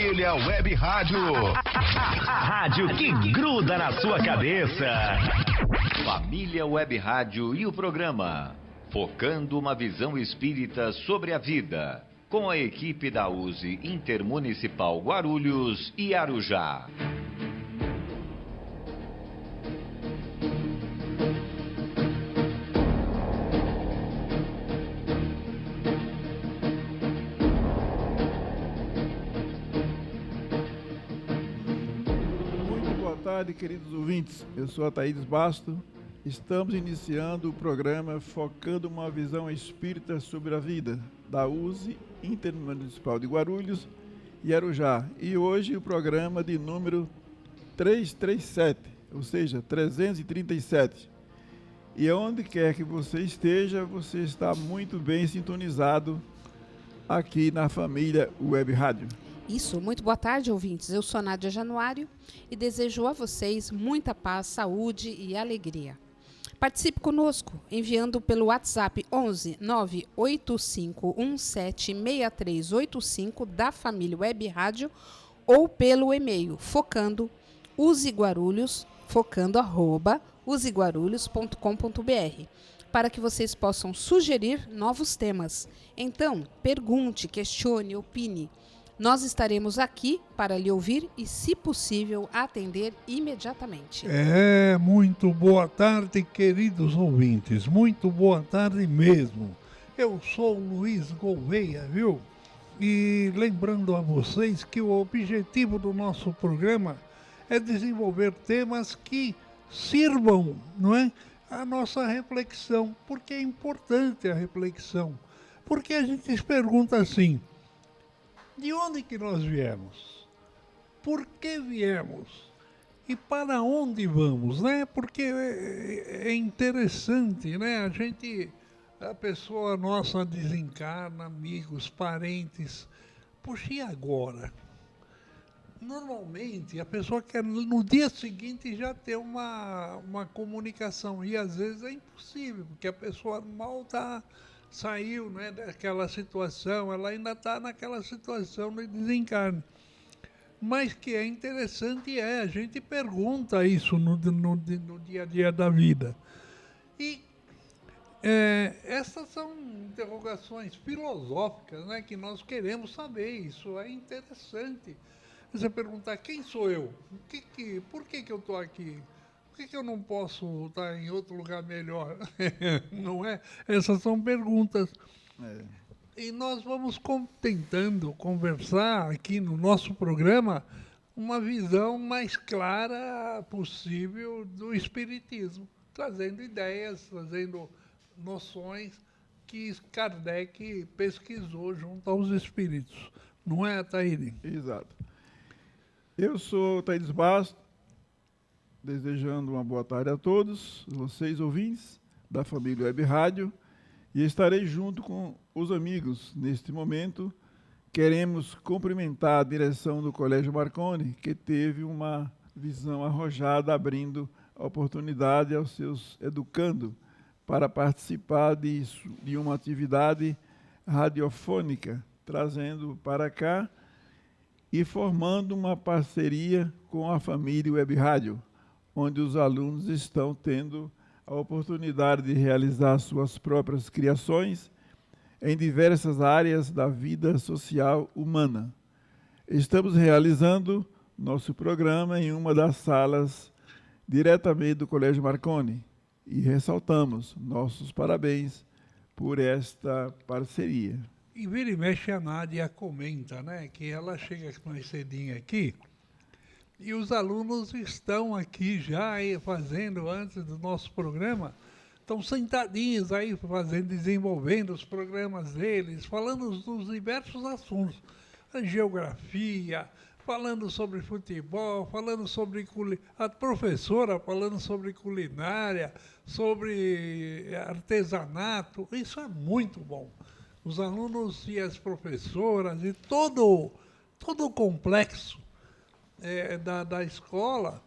Família Web Rádio. A rádio que gruda na sua cabeça. Família Web Rádio e o programa Focando uma Visão Espírita sobre a Vida, com a equipe da USE Intermunicipal Guarulhos e Arujá. Boa tarde, queridos ouvintes. Eu sou Ataídes Basto. Estamos iniciando o programa Focando uma Visão Espírita sobre a Vida, da USE Intermunicipal de Guarulhos e Arujá. E hoje o programa de número 337, ou seja, 337. E onde quer que você esteja, você está muito bem sintonizado aqui na Família Web Rádio. Isso, muito boa tarde, ouvintes. Eu sou Nádia Januário e desejo a vocês muita paz, saúde e alegria. Participe conosco enviando pelo WhatsApp 11 985176385 da Família Web Rádio ou pelo e-mail focando@useguarulhos.com.br para que vocês possam sugerir novos temas. Então, pergunte, questione, opine. Nós estaremos aqui para lhe ouvir e, se possível, atender imediatamente. Muito boa tarde, queridos ouvintes. Muito boa tarde mesmo. Eu sou o Luiz Gouveia, viu? E lembrando a vocês que o objetivo do nosso programa é desenvolver temas que sirvam, não é, a nossa reflexão. Porque é importante a reflexão. Porque a gente se pergunta assim: de onde que nós viemos? Por que viemos? E para onde vamos, né? Porque é interessante, né? A pessoa nossa desencarna, amigos, parentes. Puxa, e agora? Normalmente a pessoa quer no dia seguinte já ter uma comunicação. E às vezes é impossível, porque a pessoa mal saiu, né, daquela situação, ela ainda está naquela situação de desencarne. Mas que é interessante a gente pergunta isso no dia a dia da vida. E essas são interrogações filosóficas, né, que nós queremos saber. Isso é interessante. Você perguntar: quem sou eu? Por que eu estou aqui? Por que eu não posso estar em outro lugar melhor? Não é? Essas são perguntas. E nós vamos tentando conversar aqui no nosso programa uma visão mais clara possível do Espiritismo, trazendo ideias, trazendo noções que Kardec pesquisou junto aos Espíritos. Não é, Ataíde? Exato. Eu sou Ataídes Basto, desejando uma boa tarde a todos, vocês ouvintes da Família Web Rádio, e estarei junto com os amigos neste momento. Queremos cumprimentar a direção do Colégio Marconi, que teve uma visão arrojada, abrindo a oportunidade aos seus educando para participar de uma atividade radiofônica, trazendo para cá e formando uma parceria com a Família Web Rádio, onde os alunos estão tendo a oportunidade de realizar suas próprias criações em diversas áreas da vida social humana. Estamos realizando nosso programa em uma das salas diretamente do Colégio Marconi e ressaltamos nossos parabéns por esta parceria. E vira e mexe a Nádia comenta, né, que ela chega mais cedinho aqui. E os alunos estão aqui já fazendo, antes do nosso programa, estão sentadinhos aí desenvolvendo os programas deles, falando dos diversos assuntos. A geografia, falando sobre futebol, falando sobre a professora falando sobre culinária, sobre artesanato. Isso é muito bom. Os alunos e as professoras e todo o complexo da escola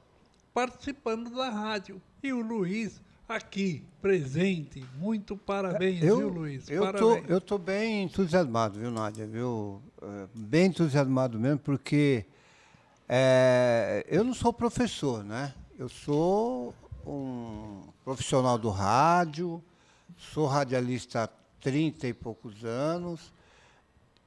participando da rádio. E o Luiz aqui, presente. Muito parabéns, viu, Luiz? Eu estou bem entusiasmado, viu, Nádia? Viu? bem entusiasmado mesmo, porque eu não sou professor, né? Eu sou um profissional do rádio, sou radialista há 30 e poucos anos,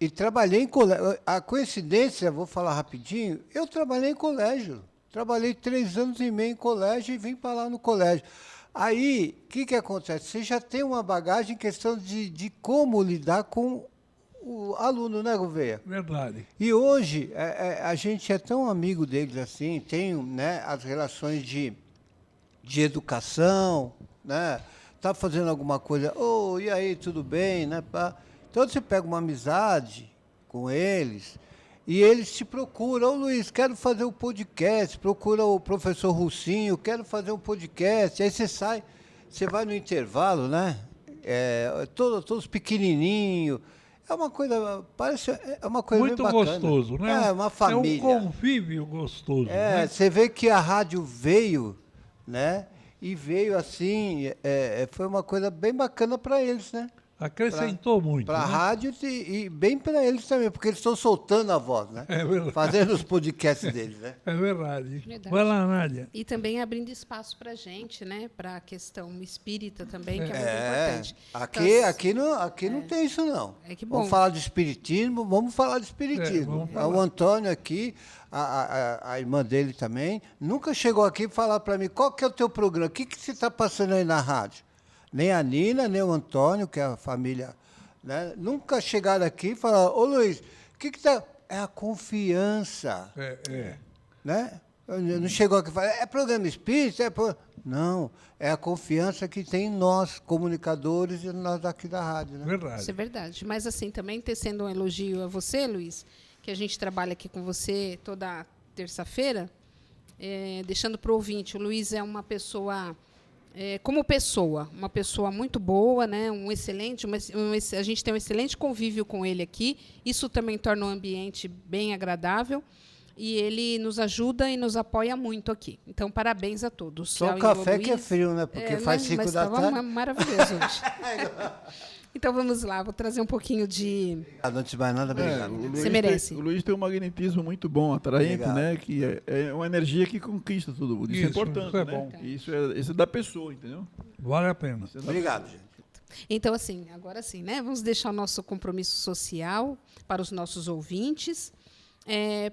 e trabalhei em colégio. A coincidência, vou falar rapidinho, eu trabalhei em colégio. Trabalhei 3 anos e meio em colégio e vim para lá no colégio. Aí, o que acontece? Você já tem uma bagagem em questão de como lidar com o aluno, né, Gouveia? Verdade. E hoje, a gente é tão amigo deles assim, tem, né, as relações de educação, né? Tá fazendo alguma coisa, e aí, tudo bem, né? Então, você pega uma amizade com eles e eles te procuram. Luiz, quero fazer um podcast, procura o professor Russinho, quero fazer um podcast. Aí você sai, você vai no intervalo, né? Todos pequenininhos. É uma coisa, parece, é uma coisa Muito bem bacana. gostoso, né? É, uma família. É um convívio gostoso, né? Você vê que a rádio veio, né? E veio assim, foi uma coisa bem bacana para eles, né? Acrescentou muito, Para a né? rádio e bem para eles também, porque eles estão soltando a voz, né? É verdade. Fazendo os podcasts deles, né? É verdade. Verdade. Vai lá, Nádia. E também abrindo espaço para a gente, né? Para a questão espírita também, que é muito importante. Aqui não tem isso, não. Que bom. Vamos falar de espiritismo, vamos falar de espiritismo. Vamos falar. O Antônio aqui, a irmã dele também, nunca chegou aqui e falar para mim, qual que é o teu programa? O que você está passando aí na rádio? Nem a Nina, nem o Antônio, que é a família, né? Nunca chegaram aqui e falaram, ô Luiz, o que tá... É a confiança. Né? Não chegou aqui e falou, é programa espírita? Não, é a confiança que tem em nós, comunicadores, e nós aqui da rádio. Né? Verdade. Isso é verdade. Mas, assim, também tecendo um elogio a você, Luiz, que a gente trabalha aqui com você toda terça-feira, deixando para o ouvinte, o Luiz é uma pessoa... como pessoa, uma pessoa muito boa, né? A gente tem um excelente convívio com ele aqui. Isso também torna o ambiente bem agradável. E ele nos ajuda e nos apoia muito aqui. Então, parabéns a todos. Só o café que é frio, né? Porque faz 5 da tarde. Maravilhoso hoje. Então, vamos lá. Vou trazer um pouquinho de... Antes de mais nada, obrigado. Você merece. O Luiz tem um magnetismo muito bom, atraente, Obrigado. né? Que é uma energia que conquista todo mundo. Isso é Isso, importante, isso é né? bom. Isso é da pessoa, entendeu? Vale a pena. Isso é da Obrigado, gente. Então, assim, agora sim, né? Vamos deixar o nosso compromisso social para os nossos ouvintes.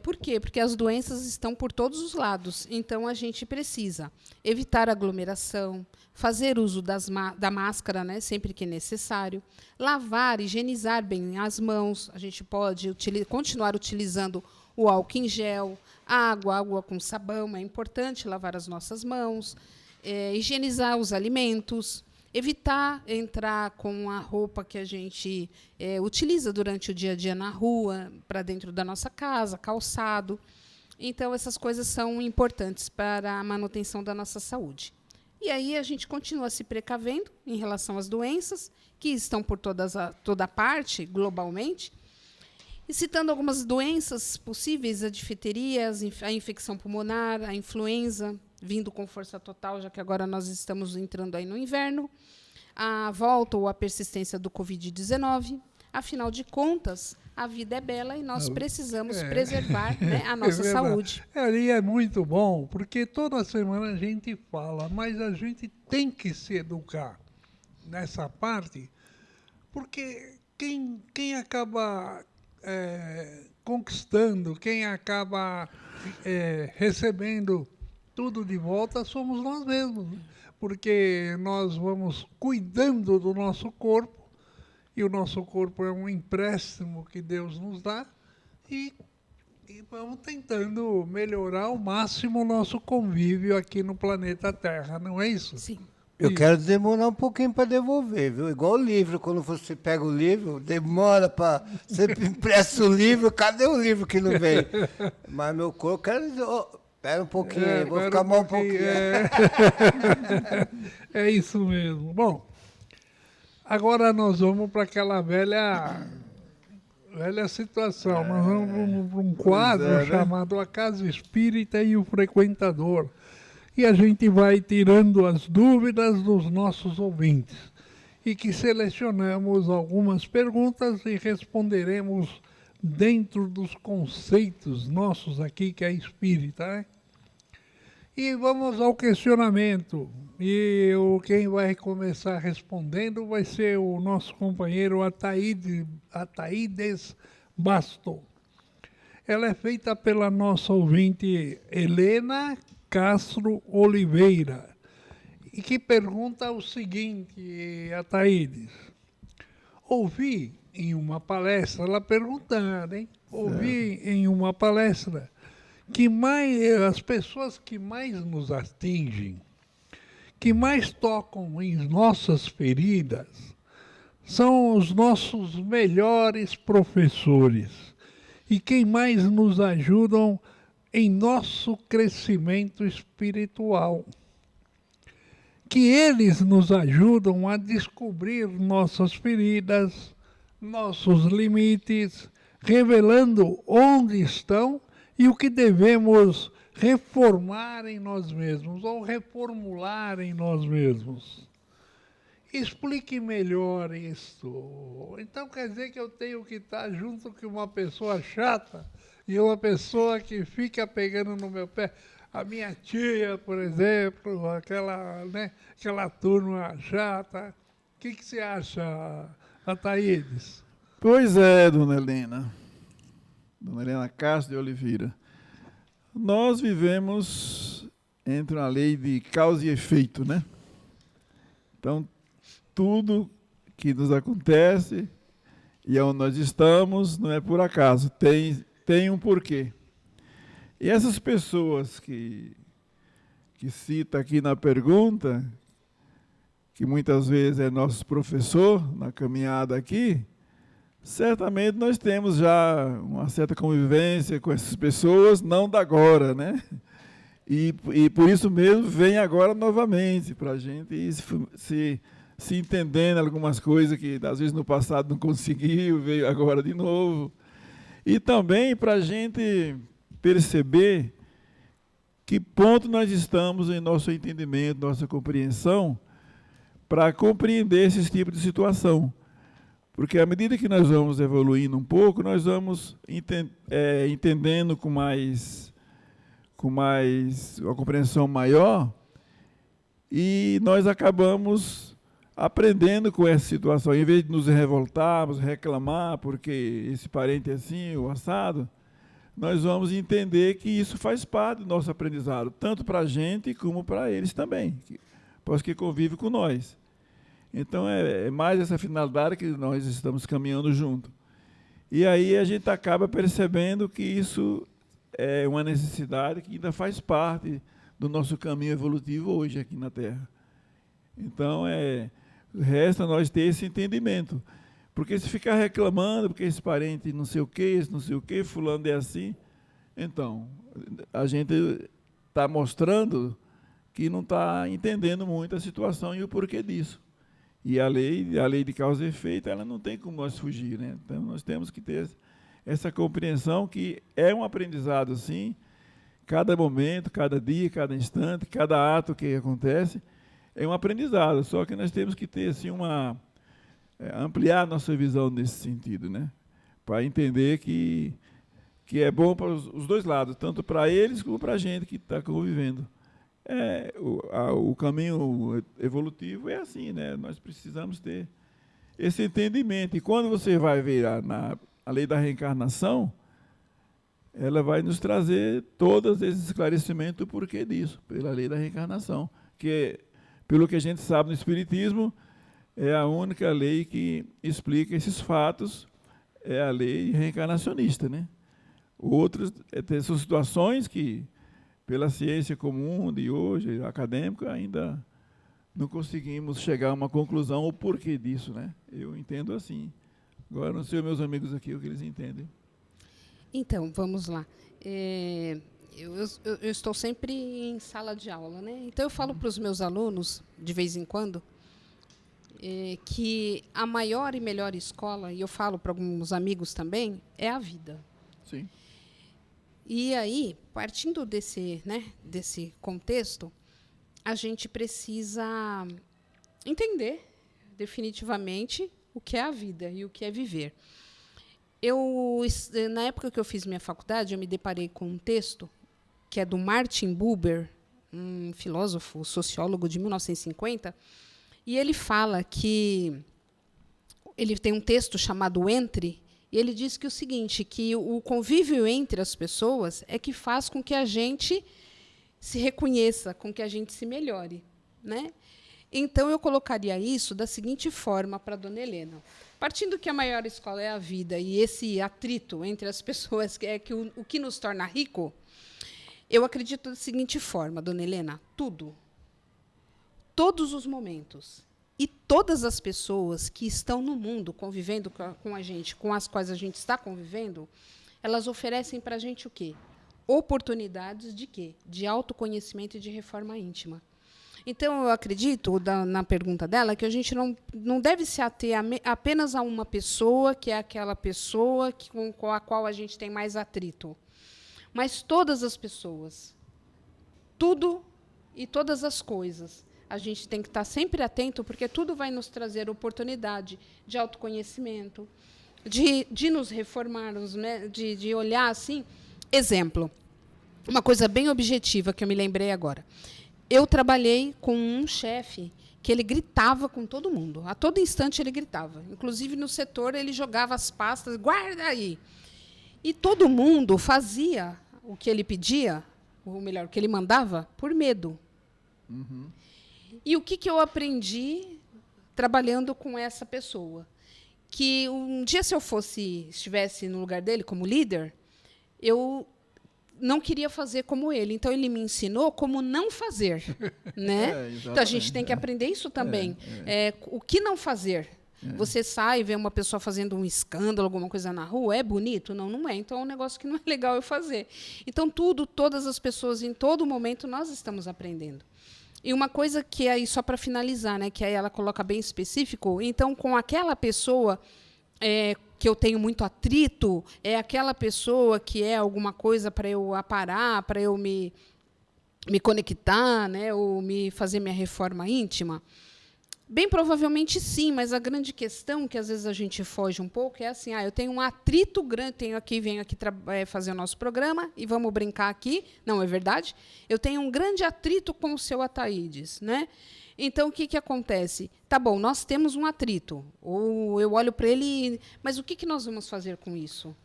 Por quê? Porque as doenças estão por todos os lados. Então, a gente precisa evitar aglomeração, fazer uso da máscara, né, sempre que necessário, lavar, higienizar bem as mãos. A gente pode continuar utilizando o álcool em gel, água com sabão. É importante lavar as nossas mãos, higienizar os alimentos, evitar entrar com a roupa que a gente utiliza durante o dia a dia na rua, para dentro da nossa casa, calçado. Então, essas coisas são importantes para a manutenção da nossa saúde. E aí a gente continua se precavendo em relação às doenças, que estão por toda parte, globalmente. E citando algumas doenças possíveis, a difteria, a infecção pulmonar, a influenza, vindo com força total, já que agora nós estamos entrando aí no inverno, a volta ou a persistência do Covid-19. Afinal de contas, a vida é bela e nós precisamos preservar, né, a nossa saúde. Ali é muito bom, porque toda semana a gente fala, mas a gente tem que se educar nessa parte, porque quem acaba conquistando, quem acaba recebendo tudo de volta somos nós mesmos, porque nós vamos cuidando do nosso corpo, e o nosso corpo é um empréstimo que Deus nos dá, e vamos tentando melhorar ao máximo o nosso convívio aqui no planeta Terra, não é isso? Sim. Eu quero demorar um pouquinho para devolver, viu? Igual o livro, quando você pega o livro, demora para... Você empresta o livro, cadê o livro que não vem? Mas meu corpo, eu quero... Espera um pouquinho, vou ficar mal um pouquinho. É isso mesmo. Bom, agora nós vamos para aquela velha situação. Nós vamos para um quadro chamado A Casa Espírita e o Frequentador. E a gente vai tirando as dúvidas dos nossos ouvintes. E que selecionamos algumas perguntas e responderemos dentro dos conceitos nossos aqui, que é espírita, né? E vamos ao questionamento. E quem vai começar respondendo vai ser o nosso companheiro Ataídes Basto. Ela é feita pela nossa ouvinte Helena Castro Oliveira, e que pergunta o seguinte, Ataídes. Ouvi em uma palestra, ela perguntando, hein? Ouvi em uma palestra que as pessoas que mais nos atingem, que mais tocam em nossas feridas, são os nossos melhores professores e quem mais nos ajudam em nosso crescimento espiritual. Que eles nos ajudam a descobrir nossas feridas, nossos limites, revelando onde estão e o que devemos reformar em nós mesmos ou reformular em nós mesmos. Explique melhor isso. Então quer dizer que eu tenho que estar junto com uma pessoa chata e uma pessoa que fica pegando no meu pé. A minha tia, por exemplo, aquela turma chata. O que você acha, Ataídes? Pois é, dona Helena Castro de Oliveira. Nós vivemos entre uma lei de causa e efeito, né? Então, tudo que nos acontece e onde nós estamos não é por acaso, tem um porquê. E essas pessoas que cita aqui na pergunta, que muitas vezes é nosso professor na caminhada aqui, certamente nós temos já uma certa convivência com essas pessoas, não da agora, né? E por isso mesmo vem agora novamente, para a gente ir se entendendo algumas coisas que às vezes no passado não conseguiu, veio agora de novo. E também para a gente perceber que ponto nós estamos em nosso entendimento, nossa compreensão, para compreender esse tipo de situação. Porque à medida que nós vamos evoluindo um pouco, nós vamos entendendo com uma compreensão maior, e nós acabamos aprendendo com essa situação. Em vez de nos revoltarmos, reclamar, porque esse parente é assim, o assado, nós vamos entender que isso faz parte do nosso aprendizado, tanto para a gente como para eles também, que convivem com nós. Então, é mais essa finalidade que nós estamos caminhando junto. E aí a gente acaba percebendo que isso é uma necessidade que ainda faz parte do nosso caminho evolutivo hoje aqui na Terra. Então, resta nós ter esse entendimento. Porque se ficar reclamando, porque esse parente não sei o quê, fulano é assim, então, a gente está mostrando que não está entendendo muito a situação e o porquê disso. E a lei de causa e efeito, ela não tem como nós fugir, né? Então, nós temos que ter essa compreensão que é um aprendizado, sim. Cada momento, cada dia, cada instante, cada ato que acontece é um aprendizado. Só que nós temos que ter, assim, ampliar a nossa visão nesse sentido, né? Para entender que é bom para os dois lados, tanto para eles como para a gente que está convivendo. O caminho evolutivo é assim, né? Nós precisamos ter esse entendimento. E quando você vai ver a lei da reencarnação, ela vai nos trazer todos esses esclarecimentos do porquê disso, pela lei da reencarnação, que, pelo que a gente sabe no Espiritismo, é a única lei que explica esses fatos, é a lei reencarnacionista, né? Outras são situações que, pela ciência comum de hoje, acadêmica, ainda não conseguimos chegar a uma conclusão o porquê disso, né? Eu entendo assim. Agora, não sei meus amigos aqui o que eles entendem. Então, vamos lá. Eu estou sempre em sala de aula, né? Então, eu falo para os meus alunos, de vez em quando, que a maior e melhor escola, e eu falo para alguns amigos também, é a vida. Sim. E aí, partindo desse contexto, a gente precisa entender definitivamente o que é a vida e o que é viver. Na época que eu fiz minha faculdade, eu me deparei com um texto que é do Martin Buber, um filósofo, sociólogo de 1950, e ele fala que ele tem um texto chamado Entre, e ele diz que o seguinte, que o convívio entre as pessoas é que faz com que a gente se reconheça, com que a gente se melhore, né? Então, eu colocaria isso da seguinte forma para a dona Helena. Partindo que a maior escola é a vida, e esse atrito entre as pessoas é que o que nos torna rico, eu acredito da seguinte forma, dona Helena, tudo, todos os momentos e todas as pessoas que estão no mundo convivendo com a gente, com as quais a gente está convivendo, elas oferecem para a gente o quê? Oportunidades de quê? De autoconhecimento e de reforma íntima. Então, eu acredito, na pergunta dela, que a gente não deve se ater apenas a uma pessoa, que é aquela pessoa com a qual a gente tem mais atrito. Mas todas as pessoas, tudo e todas as coisas, a gente tem que estar sempre atento, porque tudo vai nos trazer oportunidade de autoconhecimento, de nos reformarmos, né, de olhar assim. Exemplo, uma coisa bem objetiva que eu me lembrei agora. Eu trabalhei com um chefe que ele gritava com todo mundo. A todo instante ele gritava. Inclusive, no setor, ele jogava as pastas, guarda aí. E todo mundo fazia o que ele pedia, ou melhor, o que ele mandava, por medo. Uhum. E o que eu aprendi trabalhando com essa pessoa? Que um dia, se eu estivesse no lugar dele como líder, eu não queria fazer como ele. Então, ele me ensinou como não fazer. Né? Então, a gente tem que aprender isso também. O que não fazer? Você sai e vê uma pessoa fazendo um escândalo, alguma coisa na rua, é bonito? Não, não é. Então, é um negócio que não é legal eu fazer. Então, todas as pessoas, em todo momento, nós estamos aprendendo. E uma coisa que aí, só para finalizar, né, que aí ela coloca bem específico, então, com aquela pessoa que eu tenho muito atrito, é aquela pessoa que é alguma coisa para eu aparar, para eu me conectar, né, ou me fazer minha reforma íntima? Bem provavelmente sim, mas a grande questão, que às vezes a gente foge um pouco, é assim, eu tenho um atrito grande, venho aqui fazer o nosso programa, e vamos brincar aqui, não é verdade? Eu tenho um grande atrito com o seu Ataídes, né? Então, o que acontece? Tá bom, nós temos um atrito, ou eu olho para ele, mas o que nós vamos fazer com isso?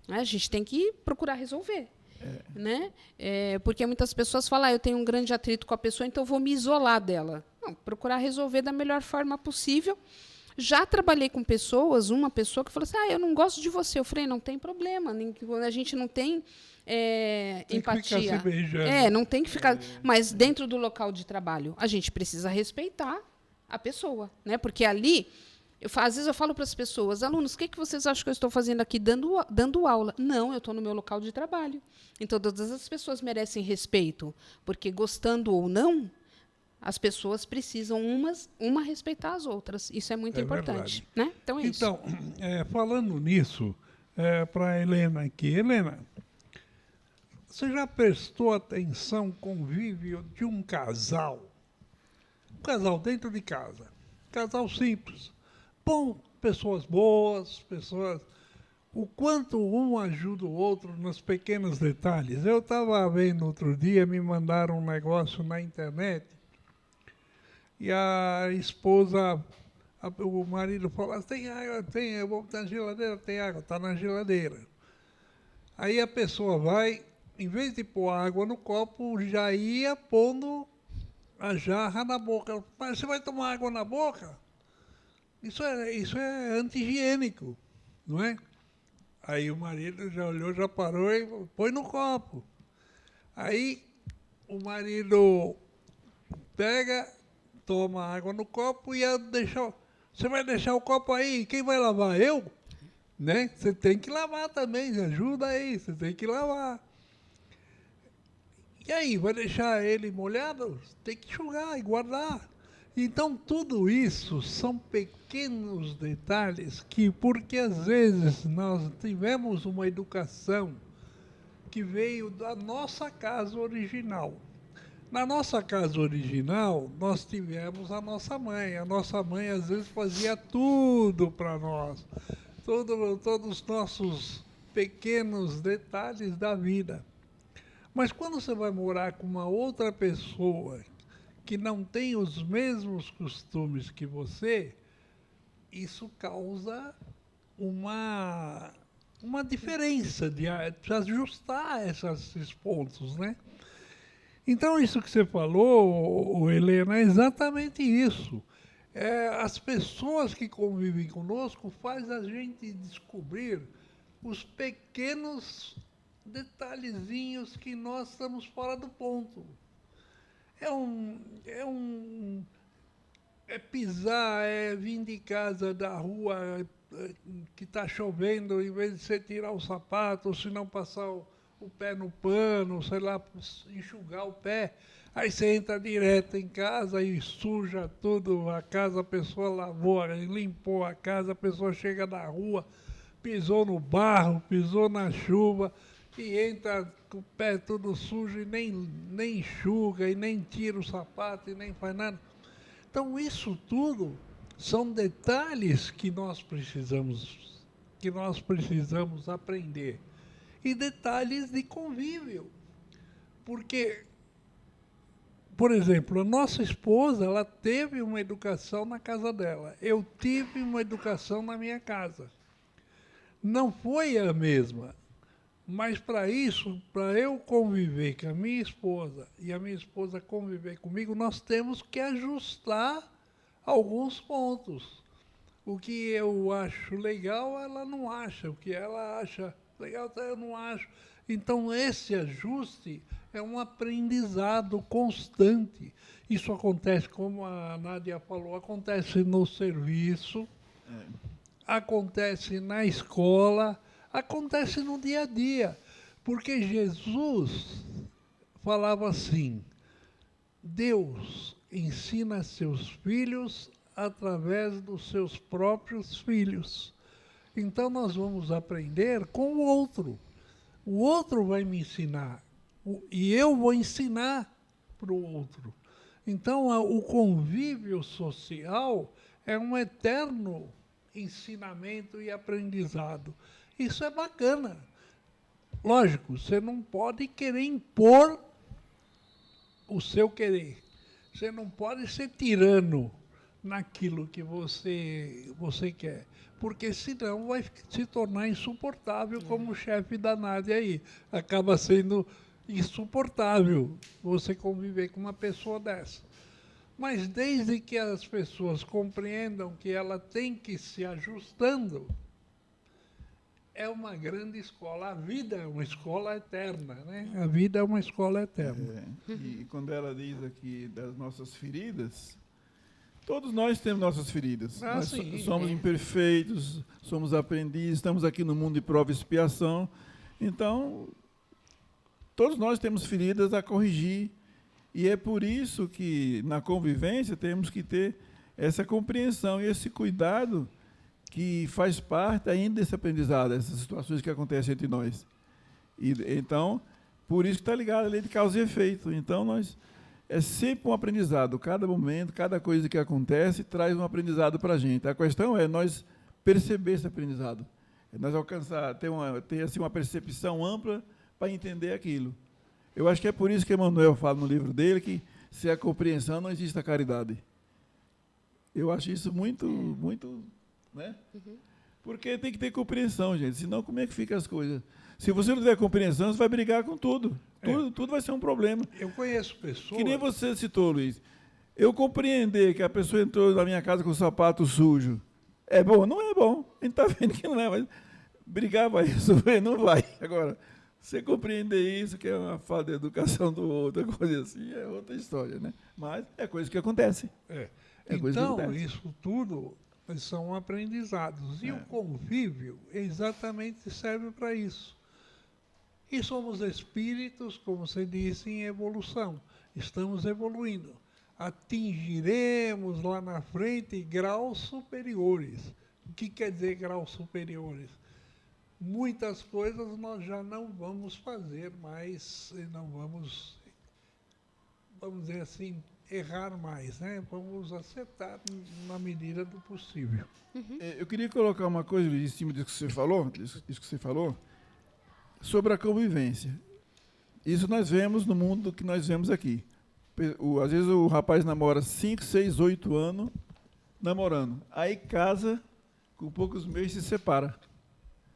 A gente tem que procurar resolver. Né? Porque muitas pessoas falam, eu tenho um grande atrito com a pessoa, então eu vou me isolar dela. Não, procurar resolver da melhor forma possível. Já trabalhei com pessoas, uma pessoa que falou assim, eu não gosto de você. Eu falei, não tem problema, a gente não tem empatia. Ficar se beijando. Não tem que ficar. Mas dentro do local de trabalho, a gente precisa respeitar a pessoa, né? Porque ali, às vezes eu falo para as pessoas, alunos, o que vocês acham que eu estou fazendo aqui dando aula? Não, eu estou no meu local de trabalho. Então, todas as pessoas merecem respeito, porque, gostando ou não, as pessoas precisam uma respeitar as outras. Isso é muito importante. Né? Então, é isso. Então, falando nisso, para a Helena aqui. Helena, você já prestou atenção no convívio de um casal? Um casal dentro de casa. Casal simples. Bom, pessoas boas, o quanto um ajuda o outro nos pequenos detalhes. Eu estava vendo outro dia, me mandaram um negócio na internet, e a esposa, o marido falou, tem água? Tem, eu vou na geladeira, tem água, está na geladeira. Aí a pessoa vai, em vez de pôr água no copo, já ia pondo a jarra na boca. Mas você vai tomar água na boca? Isso é anti-higiênico, não é? Aí o marido já olhou, já parou e põe no copo. Aí o marido pega, toma água no copo e você vai deixar o copo aí, quem vai lavar? Eu? Né? Você tem que lavar também, ajuda aí, você tem que lavar. E aí, vai deixar ele molhado? Tem que enxugar e guardar. Então, tudo isso são pequenos detalhes porque às vezes nós tivemos uma educação que veio da nossa casa original. Na nossa casa original, nós tivemos a nossa mãe. A nossa mãe, às vezes, fazia tudo para nós. todos os nossos pequenos detalhes da vida. Mas quando você vai morar com uma outra pessoa que não tem os mesmos costumes que você, isso causa uma diferença de ajustar esses pontos, né? Então, isso que você falou, Helena, é exatamente isso. As pessoas que convivem conosco faz a gente descobrir os pequenos detalhezinhos que nós estamos fora do ponto. É pisar, é vir de casa da rua que está chovendo, em vez de você tirar o sapato, ou se não passar o pé no pano, sei lá, enxugar o pé. Aí você entra direto em casa e suja tudo, a casa, a pessoa lavou, limpou a casa, a pessoa chega na rua, pisou no barro, pisou na chuva, e entra com o pé todo sujo e nem enxuga, e nem tira o sapato, e nem faz nada. Então, isso tudo são detalhes que nós precisamos aprender. E detalhes de convívio. Porque, por exemplo, a nossa esposa, ela teve uma educação na casa dela. Eu tive uma educação na minha casa. Não foi a mesma. Mas para isso, para eu conviver com a minha esposa e a minha esposa conviver comigo, nós temos que ajustar alguns pontos. O que eu acho legal, ela não acha. O que ela acha legal, eu não acho. Então, esse ajuste é um aprendizado constante. Isso acontece, como a Nádia falou, acontece no serviço, acontece na escola, acontece no dia a dia. Porque Jesus falava assim: Deus ensina seus filhos através dos seus próprios filhos. Então nós vamos aprender com o outro. O outro vai me ensinar e eu vou ensinar para o outro. Então o convívio social é um eterno ensinamento e aprendizado. Isso é bacana. Lógico, você não pode querer impor o seu querer. Você não pode ser tirano naquilo que você quer, porque senão vai se tornar insuportável, como o chefe da Nádia aí. Acaba sendo insuportável você conviver com uma pessoa dessa. Mas desde que as pessoas compreendam que ela tem que ir se ajustando, é uma grande escola. A vida é uma escola eterna, né? A vida é uma escola eterna. E quando ela diz aqui das nossas feridas, todos nós temos nossas feridas. Nós somos imperfeitos, somos aprendizes, estamos aqui no mundo de prova e expiação. Então, todos nós temos feridas a corrigir. E é por isso que, na convivência, temos que ter essa compreensão e esse cuidado que faz parte ainda desse aprendizado, dessas situações que acontecem entre nós. E, então, por isso que está ligado a lei de causa e efeito. Então, é sempre um aprendizado. Cada momento, cada coisa que acontece, traz um aprendizado para a gente. A questão é nós perceber esse aprendizado. É nós alcançar, ter assim, uma percepção ampla para entender aquilo. Eu acho que é por isso que Emmanuel fala no livro dele que, sem a compreensão, não existe a caridade. Eu acho isso muito, né? Porque tem que ter compreensão, gente. Senão, como é que ficam as coisas? Se você não tiver compreensão, você vai brigar com tudo. Tudo vai ser um problema. Eu conheço pessoas... Que nem você citou, Luiz. Eu compreender que a pessoa entrou na minha casa com o sapato sujo. É bom? Não é bom. A gente está vendo que não é, mas brigar vai resolver? Não vai. Agora, você compreender isso, que é uma falta de educação do outro, coisa assim, é outra história, né? Mas é coisa que acontece. Então, isso tudo são aprendizados. E o convívio exatamente serve para isso. E somos espíritos, como você disse, em evolução. Estamos evoluindo. Atingiremos lá na frente graus superiores. O que quer dizer graus superiores? Muitas coisas nós já não vamos fazer mais, não vamos dizer assim, errar mais, né? Vamos acertar na medida do possível. Eu queria colocar uma coisa em cima disso que você falou, sobre a convivência. Isso nós vemos no mundo que nós vemos aqui. Às vezes o rapaz namora 5, 6, 8 anos namorando. Aí casa, com poucos meses se separa.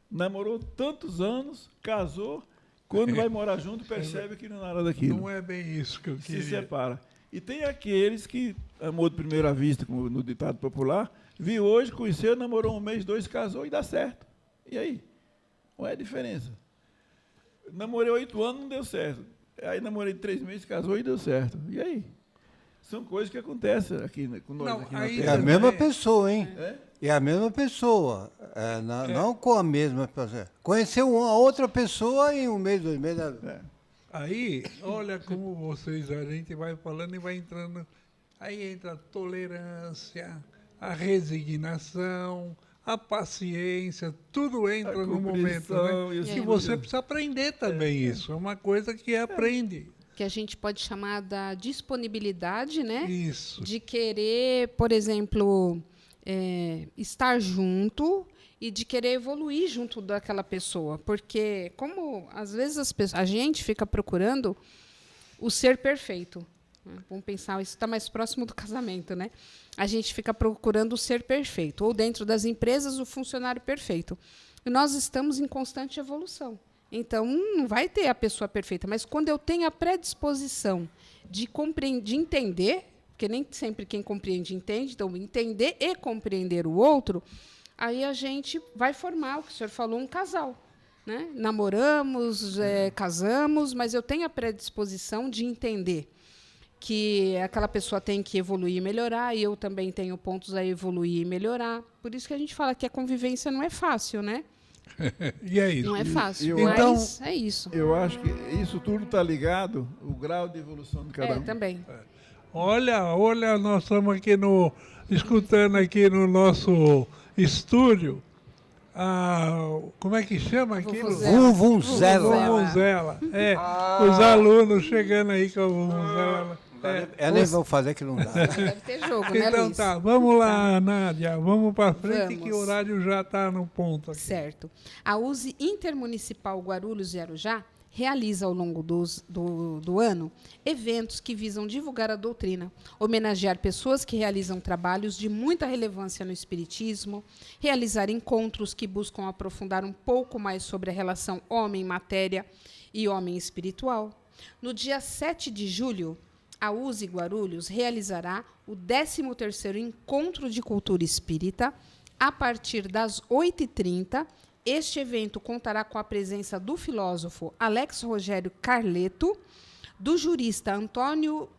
Namorou tantos anos, casou, quando vai morar junto percebe que não é nada daquilo. Não é bem isso que eu queria. Se separa. E tem aqueles que amor de primeira vista, como no ditado popular, viu hoje, conheceu, namorou 1 mês, 2, casou e dá certo. E aí? Qual é a diferença? Namorei 8 anos, não deu certo. Aí namorei 3 meses, casou e deu certo. E aí? São coisas que acontecem aqui com nós. Não, aqui na aí É Terra. a mesma pessoa, hein? É? É a mesma pessoa. Não com a mesma pessoa. Conheceu uma outra pessoa em 1 mês, 2 meses. Aí, olha como vocês, a gente vai falando e vai entrando. Aí entra a tolerância, a resignação, a paciência, tudo entra A no momento, né? compreensão e assim E por você diante. precisa aprender também isso. É uma coisa que aprende. Que a gente pode chamar da disponibilidade, né? Isso. De querer, por exemplo, estar junto e de querer evoluir junto daquela pessoa. Porque, como às vezes a gente fica procurando o ser perfeito. Né? Vamos pensar, isso está mais próximo do casamento, né? A gente fica procurando o ser perfeito. Ou dentro das empresas, o funcionário perfeito. E nós estamos em constante evolução. Então, não vai ter a pessoa perfeita. Mas quando eu tenho a predisposição de entender, porque nem sempre quem compreende entende, então entender e compreender o outro, aí a gente vai formar, o que o senhor falou, um casal. Né? Namoramos, casamos, mas eu tenho a predisposição de entender que aquela pessoa tem que evoluir e melhorar, e eu também tenho pontos a evoluir e melhorar. Por isso que a gente fala que a convivência não é fácil, né? E é isso. Não é fácil, Então- mas é isso. Eu acho que isso tudo está ligado ao grau de evolução de cada um. Também. Olha, nós estamos aqui escutando aqui no nosso estúdio. Como é que chama aquilo? Vuvuzela. Vuvuzela. Vuvuzela. Os alunos chegando aí com a vuvuzela. Eu nem vou fazer que não dá. Deve ter jogo, né, Então Luiz? tá, vamos lá, Nádia, vamos para frente Vamos. que o horário já está no ponto aqui. Certo. A USE Intermunicipal Guarulhos e Arujá realiza ao longo do ano eventos que visam divulgar a doutrina, homenagear pessoas que realizam trabalhos de muita relevância no espiritismo, realizar encontros que buscam aprofundar um pouco mais sobre a relação homem-matéria e homem espiritual. No dia 7 de julho, a USE Guarulhos realizará o 13º Encontro de Cultura Espírita, a partir das 8h30. Este evento contará com a presença do filósofo Alex Rogério Carleto, do jurista Antônio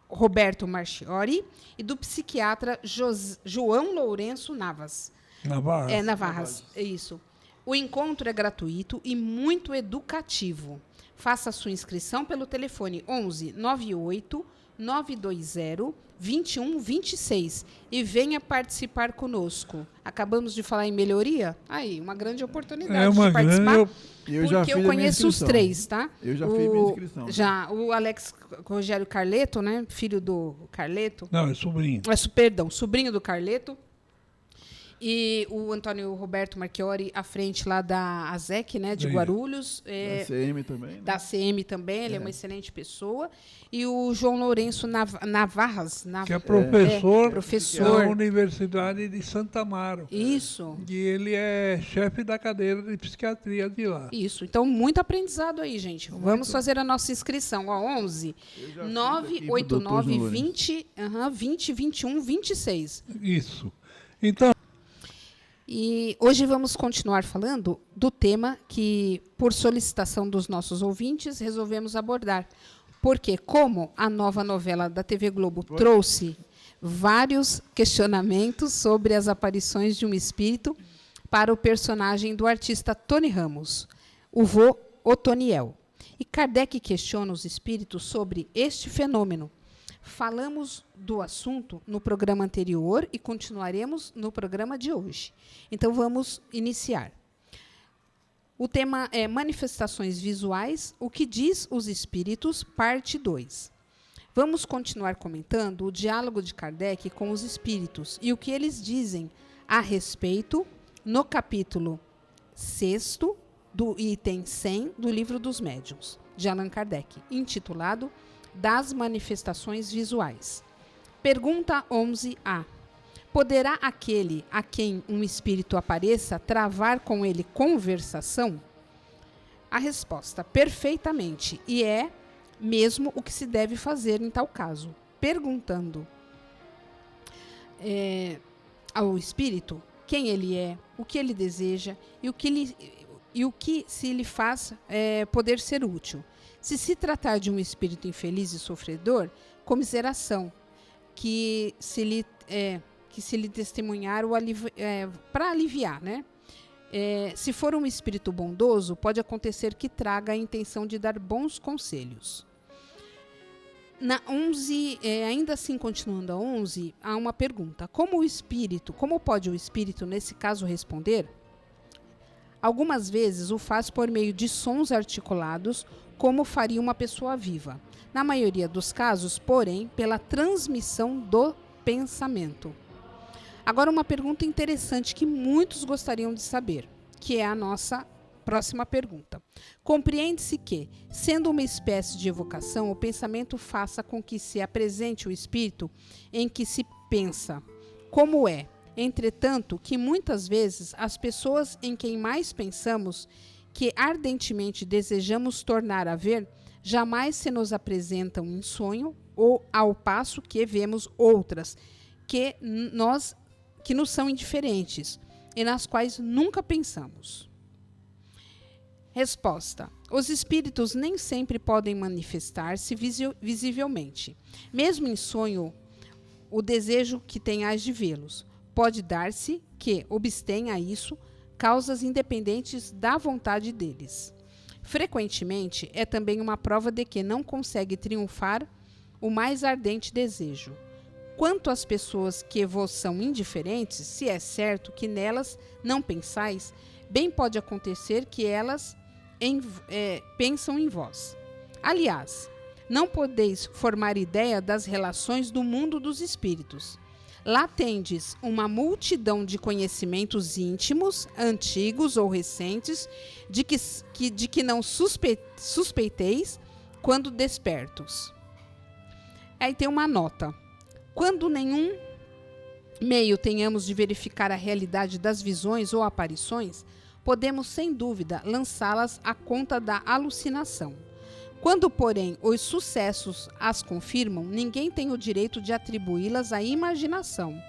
Roberto Marchiori e do psiquiatra João Lourenço Navas. Navarras, é isso. O encontro é gratuito e muito educativo. Faça a sua inscrição pelo telefone 11 98 920 2126 e venha participar conosco. Acabamos de falar em melhoria? Aí, uma grande oportunidade de participar. Eu já Porque fiz eu a minha conheço os inscrição. 3, tá? Eu já fiz minha inscrição. Já, o Alex Rogério Carleto, né? Filho do Carleto. Não, é sobrinho. Perdão, sobrinho do Carleto. E o Antônio Roberto Marchiori, à frente lá da ASEC, né, de Sim. Guarulhos. Da CM também. Né? Da CM também, ele é uma excelente pessoa. E o João Lourenço Navarras. Que é professor, professor. da Universidade de Santa Amaro. Isso. E ele é chefe da cadeira de psiquiatria de lá. Isso. Então, muito aprendizado aí, gente. Vamos fazer a nossa inscrição. Ó, 11 989 20 21 26. Isso. Então, E hoje vamos continuar falando do tema que, por solicitação dos nossos ouvintes, resolvemos abordar. Porque, como a nova novela da TV Globo trouxe vários questionamentos sobre as aparições de um espírito para o personagem do artista Tony Ramos, o vô Otoniel. E Kardec questiona os espíritos sobre este fenômeno. Falamos do assunto no programa anterior e continuaremos no programa de hoje. Então, vamos iniciar. O tema é Manifestações Visuais, o que diz os Espíritos, parte 2. Vamos continuar comentando o diálogo de Kardec com os espíritos e o que eles dizem a respeito no capítulo 6º do item 100 do Livro dos Médiuns, de Allan Kardec, intitulado Das Manifestações Visuais. Pergunta 11A. Poderá aquele a quem um espírito apareça travar com ele conversação? A resposta: perfeitamente, e é mesmo o que se deve fazer em tal caso, perguntando ao espírito quem ele é, o que ele deseja e o que se lhe faz poder ser útil. Se se tratar de um espírito infeliz e sofredor, comiseração, que se lhe testemunhar para aliviar, né? Se for um espírito bondoso, pode acontecer que traga a intenção de dar bons conselhos. Na 11, ainda assim continuando a 11, há uma pergunta. Como pode o espírito, nesse caso, responder? Algumas vezes o faz por meio de sons articulados, como faria uma pessoa viva. Na maioria dos casos, porém, pela transmissão do pensamento. Agora, uma pergunta interessante que muitos gostariam de saber, que é a nossa próxima pergunta. Compreende-se que, sendo uma espécie de evocação, o pensamento faça com que se apresente o espírito em que se pensa, como é. Entretanto, que muitas vezes as pessoas em quem mais pensamos, que ardentemente desejamos tornar a ver, jamais se nos apresentam em sonho, ou ao passo que vemos outras que nos são indiferentes e nas quais nunca pensamos. Resposta: os espíritos nem sempre podem manifestar-se visivelmente. Mesmo em sonho, o desejo que tenhas de vê-los. Pode dar-se que, obstenha isso, causas independentes da vontade deles. Frequentemente, é também uma prova de que não consegue triunfar o mais ardente desejo. Quanto às pessoas que vos são indiferentes, se é certo que nelas não pensais, bem pode acontecer que elas pensam em vós. Aliás, não podeis formar ideia das relações do mundo dos espíritos. Lá tendes uma multidão de conhecimentos íntimos, antigos ou recentes, de que não suspeiteis quando despertos. Aí tem uma nota. Quando nenhum meio tenhamos de verificar a realidade das visões ou aparições, podemos, sem dúvida, lançá-las à conta da alucinação. Quando, porém, os sucessos as confirmam, ninguém tem o direito de atribuí-las à imaginação.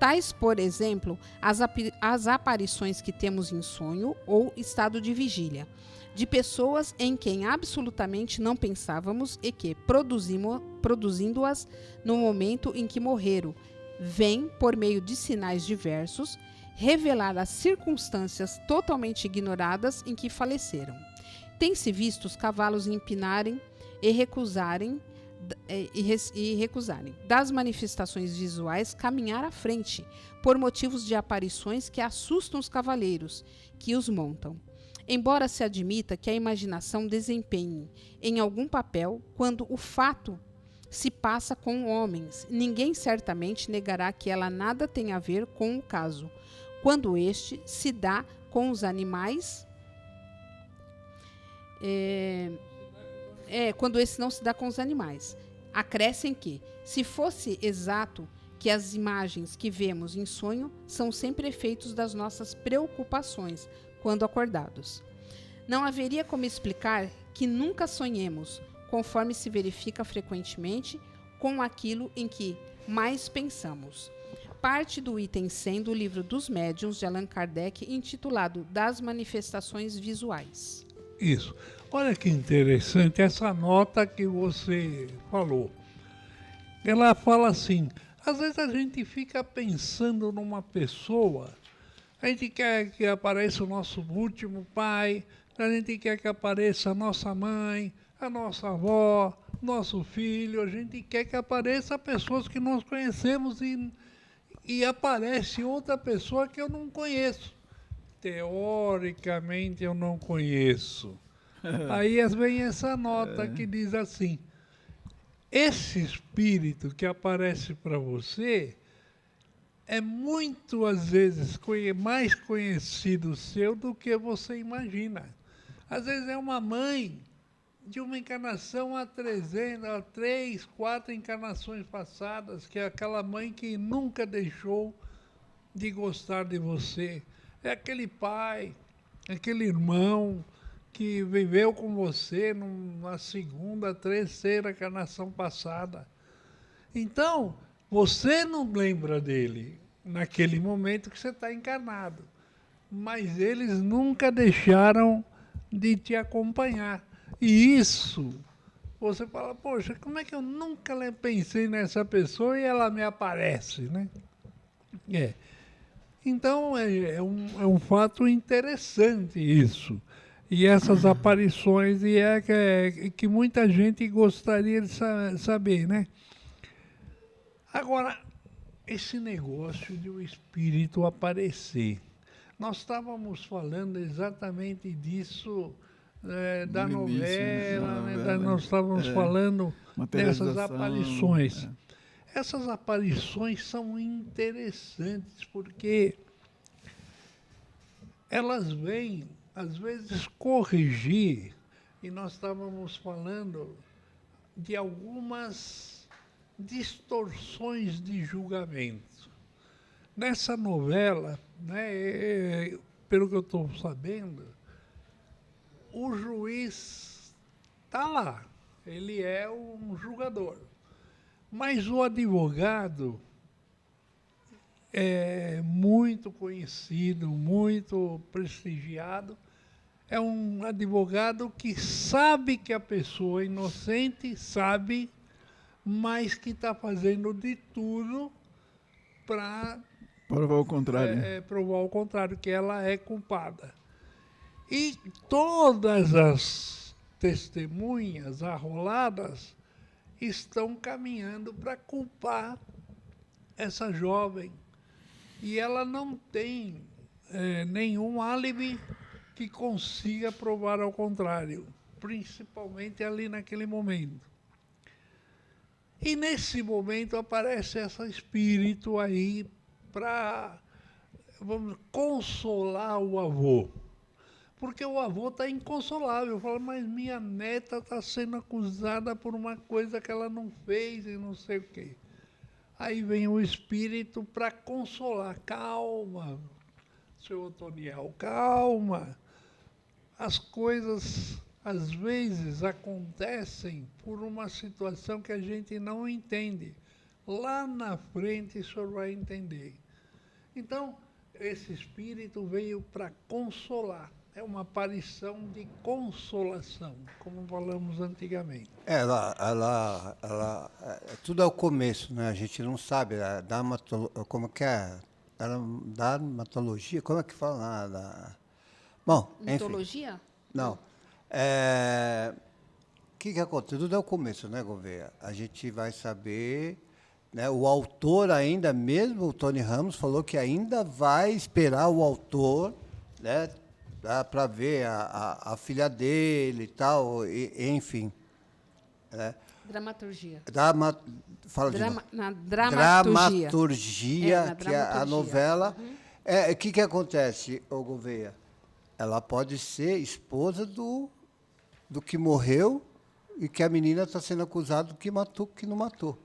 Tais, por exemplo, as aparições que temos em sonho ou estado de vigília, de pessoas em quem absolutamente não pensávamos e que, produzindo-as no momento em que morreram, vêm, por meio de sinais diversos, revelar as circunstâncias totalmente ignoradas em que faleceram. Tem-se visto os cavalos empinarem e recusarem das manifestações visuais caminhar à frente, por motivos de aparições que assustam os cavaleiros que os montam. Embora se admita que a imaginação desempenhe em algum papel quando o fato se passa com homens, ninguém certamente negará que ela nada tem a ver com o caso, quando este se dá com os animais. Quando esse não se dá com os animais. Acrescem que, se fosse exato que as imagens que vemos em sonho são sempre efeitos das nossas preocupações quando acordados, não haveria como explicar que nunca sonhemos, conforme se verifica frequentemente com aquilo em que mais pensamos. Parte do item 100 do Livro dos Médiuns de Allan Kardec, intitulado Das Manifestações Visuais. Isso. Olha que interessante essa nota que você falou. Ela fala assim, às vezes a gente fica pensando numa pessoa, a gente quer que apareça o nosso último pai, a gente quer que apareça a nossa mãe, a nossa avó, nosso filho, a gente quer que apareça pessoas que nós conhecemos e aparece outra pessoa que eu não conheço. Teoricamente eu não conheço. Aí vem essa nota que diz assim, esse espírito que aparece para você é muito, às vezes, mais conhecido seu do que você imagina. Às vezes é uma mãe de uma encarnação há 3, 4 encarnações passadas, que é aquela mãe que nunca deixou de gostar de você. É aquele pai, aquele irmão que viveu com você numa segunda, terceira encarnação passada. Então, você não lembra dele naquele momento que você está encarnado, mas eles nunca deixaram de te acompanhar. E isso, você fala, poxa, como é que eu nunca pensei nessa pessoa e ela me aparece, né? Então, é um fato interessante isso. E essas aparições, que muita gente gostaria de saber, né? Agora, esse negócio de o espírito aparecer. Nós estávamos falando exatamente disso, da No início, novela, da né? novela, Nós estávamos falando dessas materialização, aparições. Essas aparições são interessantes porque elas vêm, às vezes, corrigir, e nós estávamos falando de algumas distorções de julgamento. Nessa novela, né, pelo que eu estou sabendo, o juiz está lá, ele é um julgador. Mas o advogado é muito conhecido, muito prestigiado. É um advogado que sabe que a pessoa é inocente, sabe, mas que está fazendo de tudo para provar o contrário. provar o contrário, que ela é culpada. E todas as testemunhas arroladas estão caminhando para culpar essa jovem. E ela não tem nenhum álibi que consiga provar ao contrário, principalmente ali naquele momento. E nesse momento aparece esse espírito aí para, vamos, consolar o avô. Porque o avô está inconsolável. Fala, mas minha neta está sendo acusada por uma coisa que ela não fez e não sei o quê. Aí vem o espírito para consolar. Calma, seu Otoniel, calma. As coisas, às vezes, acontecem por uma situação que a gente não entende. Lá na frente, o senhor vai entender. Então, esse espírito veio para consolar. É uma aparição de consolação, como falamos antigamente. Tudo é o começo, né? A gente não sabe, como que é? Dermatologia, como é que fala? Bom, enfim. Mitologia? Não. O que acontece? Tudo é o começo, né, Gouveia? A gente vai saber, né? O autor ainda, mesmo o Tony Ramos, falou que ainda vai esperar o autor, né? Para ver a filha dele e tal, enfim. Né? Dramaturgia. Fala de novo. Na dramaturgia. Dramaturgia, na que é a dramaturgia. novela. O que acontece, ô Gouveia? Ela pode ser esposa do que morreu e que a menina está sendo acusada do que matou, que não matou.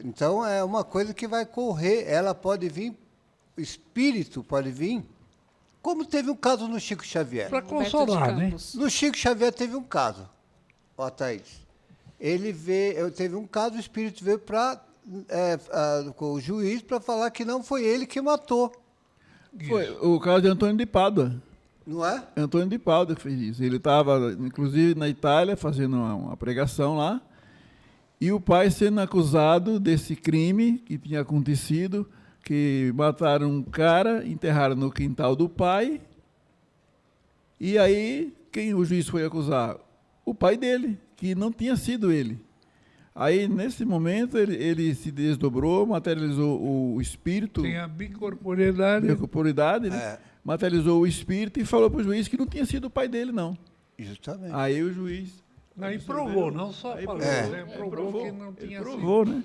Então, é uma coisa que vai correr. Ela pode vir, o espírito pode vir, como teve um caso no Chico Xavier. Para consolar, né? No Chico Xavier teve um caso, ó, Thaís. Teve um caso, o espírito veio com o juiz para falar que não foi ele que matou. Foi o caso de Antônio de Pádua. Não é? Antônio de Pádua que fez isso. Ele estava, inclusive, na Itália, fazendo uma pregação lá, e o pai sendo acusado desse crime que tinha acontecido, que mataram um cara, enterraram no quintal do pai, e aí quem o juiz foi acusar? O pai dele, que não tinha sido ele. Aí, nesse momento, ele se desdobrou, materializou o espírito. Tem a bicorporeidade. Bicorporeidade, né? Materializou o espírito e falou para o juiz que não tinha sido o pai dele, não. Justamente. Aí o juiz Não, e provou, não só Aí falou, É. né? Provou que não tinha sido. Provou, né?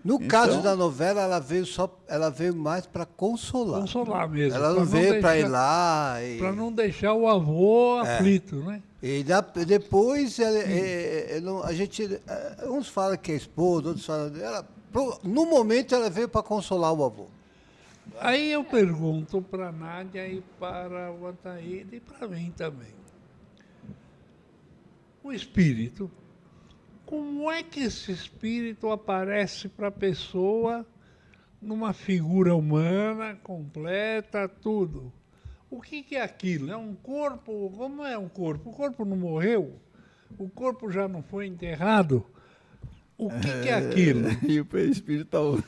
No Então- caso da novela, ela veio mais para consolar. Consolar mesmo. Ela não veio para ir lá e, Para não deixar o avô aflito, né? e depois a gente, uns falam que é esposa, outros falam, no momento ela veio para consolar o avô. Aí eu pergunto para a Nádia e para o Ataíde e para mim também. O espírito, como é que esse espírito aparece para a pessoa numa figura humana, completa, tudo? O que é aquilo? É um corpo? Como é um corpo? O corpo não morreu? O corpo já não foi enterrado? O que é aquilo? E o perispírito tá o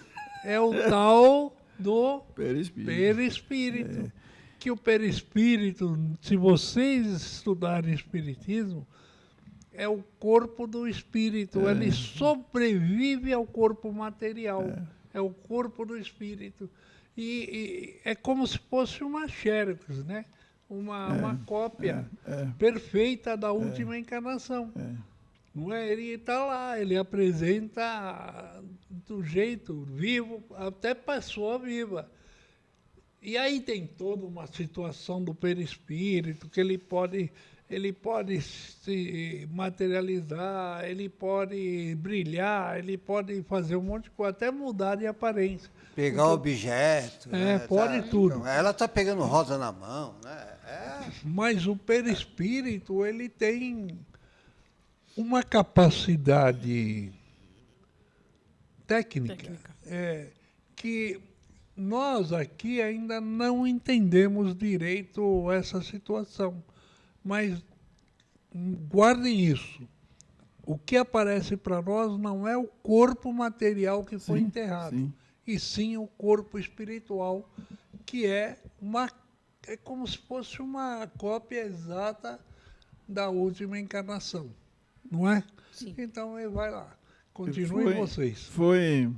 É o tal do perispírito. perispírito. Que o perispírito, se vocês estudarem espiritismo, é o corpo do espírito. Ele sobrevive ao corpo material. É o corpo do espírito. E é como se fosse uma xerox, né? Uma cópia perfeita da última encarnação. Não é? Ele está lá, ele apresenta do jeito vivo, até pessoa viva. E aí tem toda uma situação do perispírito, que ele pode se materializar, ele pode brilhar, ele pode fazer um monte de coisa, até mudar de aparência. Pegar objeto. Pode tudo. Ela está pegando rosa na mão, né? Mas o perispírito, ele tem uma capacidade técnica. Que nós aqui ainda não entendemos direito essa situação. Mas guardem isso. O que aparece para nós não é o corpo material que foi enterrado, sim. e sim o corpo espiritual, que é como se fosse uma cópia exata da última encarnação. Não é? Sim. Então, vai lá. Continuem vocês. Foi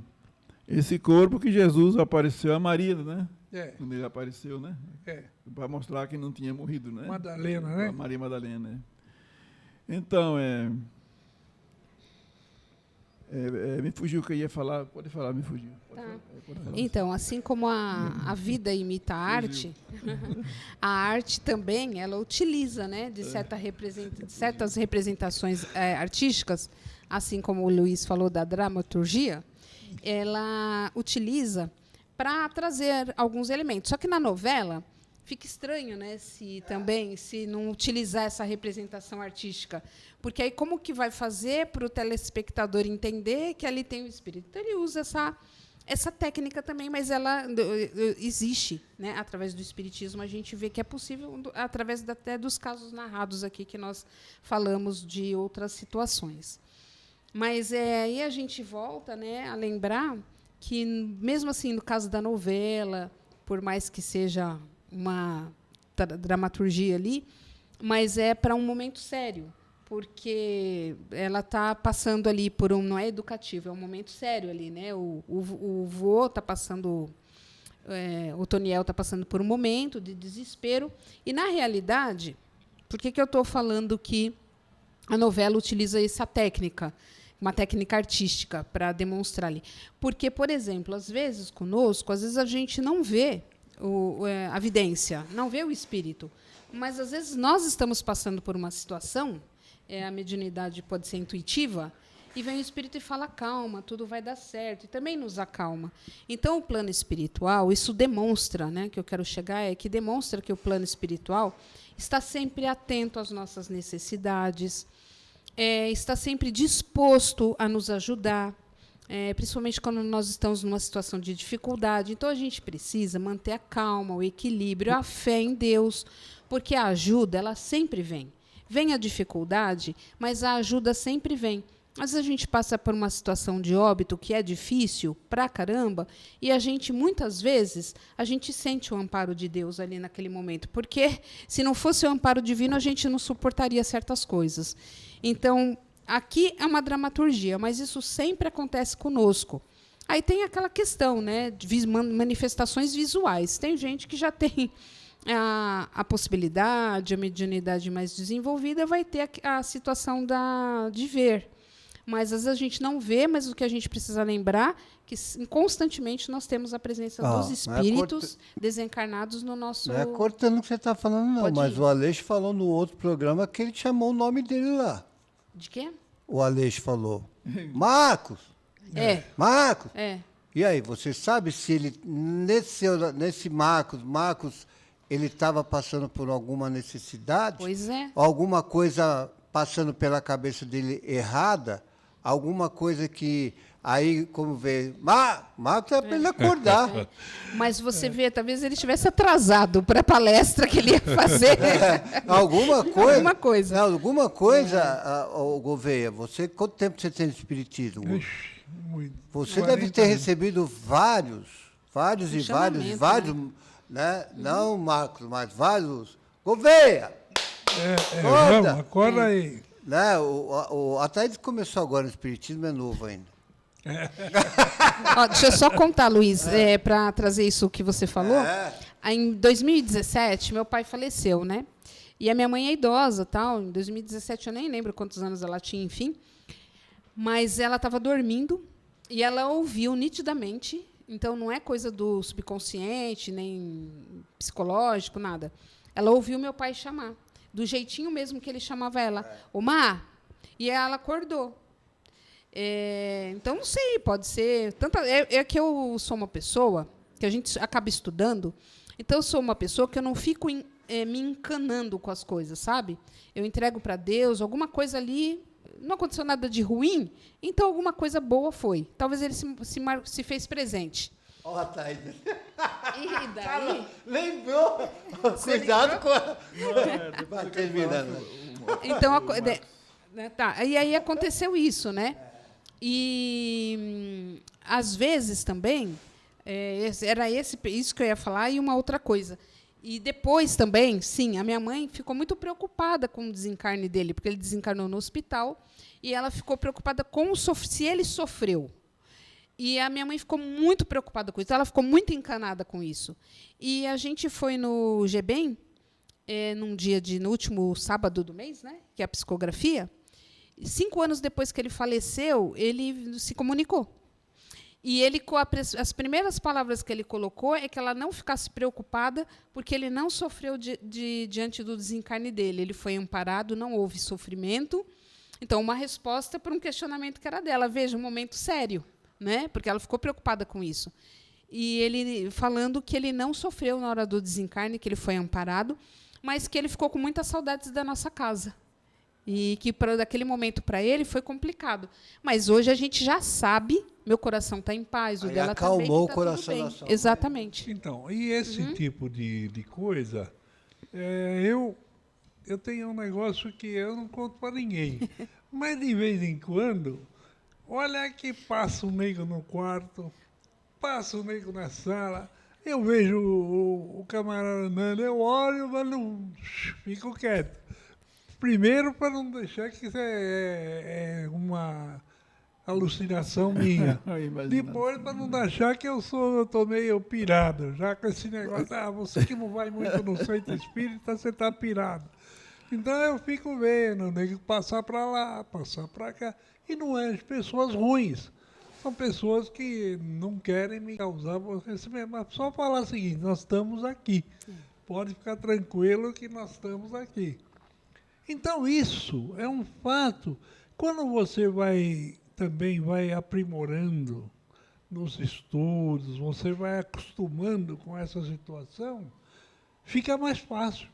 esse corpo que Jesus apareceu a Maria, né? Quando ele apareceu, né? Para mostrar que não tinha morrido, né? Madalena, né? A Maria Madalena, né? Então, me fugiu o que eu ia falar. Pode falar, me fugiu. Pode falar. Então, assim como a vida imita a arte, a arte também, ela utiliza, né, de certas representações artísticas, assim como o Luiz falou da dramaturgia, ela utiliza para trazer alguns elementos. Só que na novela fica estranho, né, se não utilizar essa representação artística, porque aí como que vai fazer para o telespectador entender que ali tem o espírito? Então ele usa essa técnica também, mas ela existe, né? Através do espiritismo a gente vê que é possível, através até dos casos narrados aqui que nós falamos de outras situações. Mas aí a gente volta, né, a lembrar que, mesmo assim, no caso da novela, por mais que seja uma dramaturgia ali, mas é para um momento sério, porque ela está passando ali por não é educativo, é um momento sério ali, né? O vô está passando, o Toniel está passando por um momento de desespero, e, na realidade, por que eu estou falando que a novela utiliza essa técnica, uma técnica artística, para demonstrar ali? Porque, por exemplo, às vezes conosco, às vezes a gente não vê a vidência, não vê o espírito, mas às vezes nós estamos passando por uma situação, a mediunidade pode ser intuitiva, e vem o espírito e fala: calma, tudo vai dar certo, e também nos acalma. Então, o plano espiritual, isso demonstra, né, que eu quero chegar, que demonstra que o plano espiritual está sempre atento às nossas necessidades, está sempre disposto a nos ajudar, principalmente quando nós estamos numa situação de dificuldade. Então, a gente precisa manter a calma, o equilíbrio, a fé em Deus, porque a ajuda, ela sempre vem. Vem a dificuldade, mas a ajuda sempre vem. Às vezes a gente passa por uma situação de óbito que é difícil pra caramba, e muitas vezes, a gente sente o amparo de Deus ali naquele momento, porque se não fosse o amparo divino, a gente não suportaria certas coisas. Então, aqui é uma dramaturgia, mas isso sempre acontece conosco. Aí tem aquela questão, né, de manifestações visuais. Tem gente que já tem a possibilidade, a mediunidade mais desenvolvida vai ter a situação de ver. Mas às vezes a gente não vê, mas o que a gente precisa lembrar é que constantemente nós temos a presença dos espíritos desencarnados no nosso... Não é cortando o que você está falando, não, mas o Aleixo falou no outro programa que ele chamou o nome dele lá. De quê? O Aleixo falou. Marcos! Marcos! E aí, você sabe se ele, nesse Marcos, ele estava passando por alguma necessidade? Pois é. Alguma coisa passando pela cabeça dele errada? Alguma coisa que aí, como vê, Marcos é para ele acordar. Mas você vê, talvez ele estivesse atrasado para a palestra que ele ia fazer. Alguma coisa. Alguma coisa. Gouveia, quanto tempo você tem de espiritismo? Muito. Você deve ter recebido vários, né? Não, Marcos, mas vários. Gouveia! Vamos, acorda aí. Né? A Thaís começou agora no espiritismo, é novo ainda. Deixa eu só contar, Luiz, para trazer isso que você falou. Em 2017, meu pai faleceu, né? E a minha mãe é idosa, tal. Em 2017, eu nem lembro quantos anos ela tinha, enfim. Mas ela estava dormindo e ela ouviu nitidamente. Então, não é coisa do subconsciente, nem psicológico, nada. Ela ouviu meu pai chamar, do jeitinho mesmo que ele chamava ela. Omar! E ela acordou. Então, não sei, pode ser... É que eu sou uma pessoa que a gente acaba estudando, então eu sou uma pessoa que eu não fico me encanando com as coisas, sabe? Eu entrego para Deus, alguma coisa ali... Não aconteceu nada de ruim, então alguma coisa boa foi. Talvez ele se fez presente. Olha a Thaís. E daí? Lembrou? Cuidado com a... Vai terminando. Então, tá. E aí aconteceu isso, né? E às vezes também era isso que eu ia falar e uma outra coisa. E depois também, sim, a minha mãe ficou muito preocupada com o desencarne dele, porque ele desencarnou no hospital, e ela ficou preocupada com se ele sofreu. E a minha mãe ficou muito preocupada com isso, ela ficou muito encanada com isso. E a gente foi no GBEM, no último sábado do mês, né, que é a psicografia. 5 anos depois que ele faleceu, ele se comunicou. E ele, as primeiras palavras que ele colocou é que ela não ficasse preocupada, porque ele não sofreu diante do desencarne dele. Ele foi amparado, não houve sofrimento. Então, uma resposta para um questionamento que era dela. Veja, um momento sério, né? Porque ela ficou preocupada com isso. E ele falando que ele não sofreu na hora do desencarne, que ele foi amparado, mas que ele ficou com muitas saudades da nossa casa. E que, daquele momento, para ele, foi complicado. Mas hoje a gente já sabe, meu coração está em paz, o dela também. Acalmou o coração da sua. Exatamente. Então, e esse tipo de coisa, eu tenho um negócio que eu não conto para ninguém. Mas, de vez em quando, olha que passa um nego no quarto, passa um nego na sala, eu vejo o camarada andando, eu olho, mas não fico quieto. Primeiro, para não deixar que isso é uma alucinação minha. Depois, para não achar que eu estou meio pirado, já com esse negócio, você que não vai muito no centro espírita, você está pirado. Então, eu fico vendo, nego passar para lá, passar para cá. E não é pessoas ruins. São pessoas que não querem me causar aborrecimento. Mas só falar o seguinte, nós estamos aqui. Pode ficar tranquilo que nós estamos aqui. Então, isso é um fato. Quando você também vai aprimorando nos estudos, você vai acostumando com essa situação, fica mais fácil.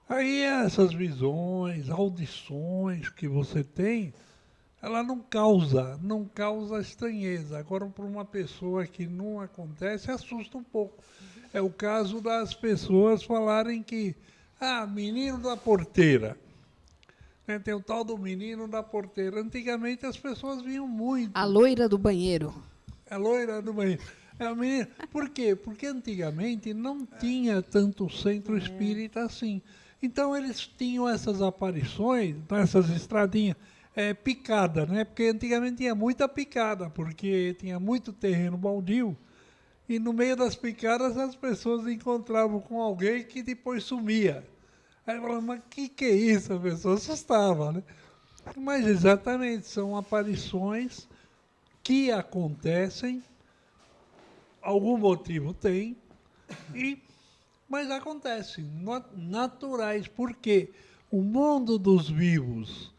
Aí essas visões, audições que você tem, ela não causa estranheza. Agora, para uma pessoa que não acontece, assusta um pouco. É o caso das pessoas falarem que, menino da porteira. Tem o tal do menino da porteira. Antigamente as pessoas viam muito. A loira do banheiro. A loira do banheiro. O menino. Por quê? Porque antigamente não tinha tanto centro espírita assim. Então eles tinham essas aparições, essas estradinhas, picada, né? Porque antigamente tinha muita picada, porque tinha muito terreno baldio. E no meio das picadas as pessoas encontravam com alguém que depois sumia. Aí falavam, mas que é isso? A pessoa assustava, né? Mas exatamente, são aparições que acontecem, algum motivo tem, mas acontecem, naturais, porque o mundo dos vivos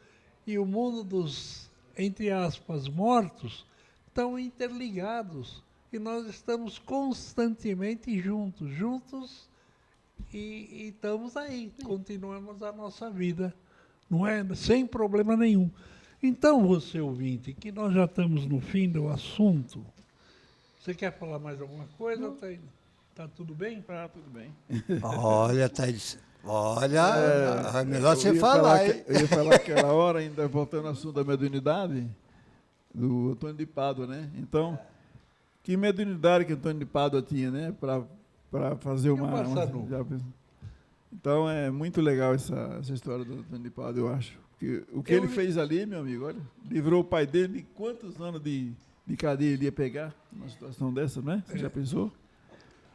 e o mundo dos, entre aspas, mortos, estão interligados. E nós estamos constantemente juntos e estamos aí, continuamos a nossa vida, não é? Sem problema nenhum. Então, você ouvinte, que nós já estamos no fim do assunto, você quer falar mais alguma coisa? Tá tudo bem? Tá, tudo bem. Olha, Thaís, olha, é melhor você falar, hein? Eu ia falar aquela hora, ainda voltando ao assunto da mediunidade, do Antônio de Pádua, né? Então, que mediunidade que Antônio de Pádua tinha, né? Para fazer Então, é muito legal essa história do Antônio de Pádua, eu acho. O que ele fez ali, meu amigo, olha, livrou o pai dele de quantos anos de cadeia ele ia pegar numa situação dessa, né? Você já pensou?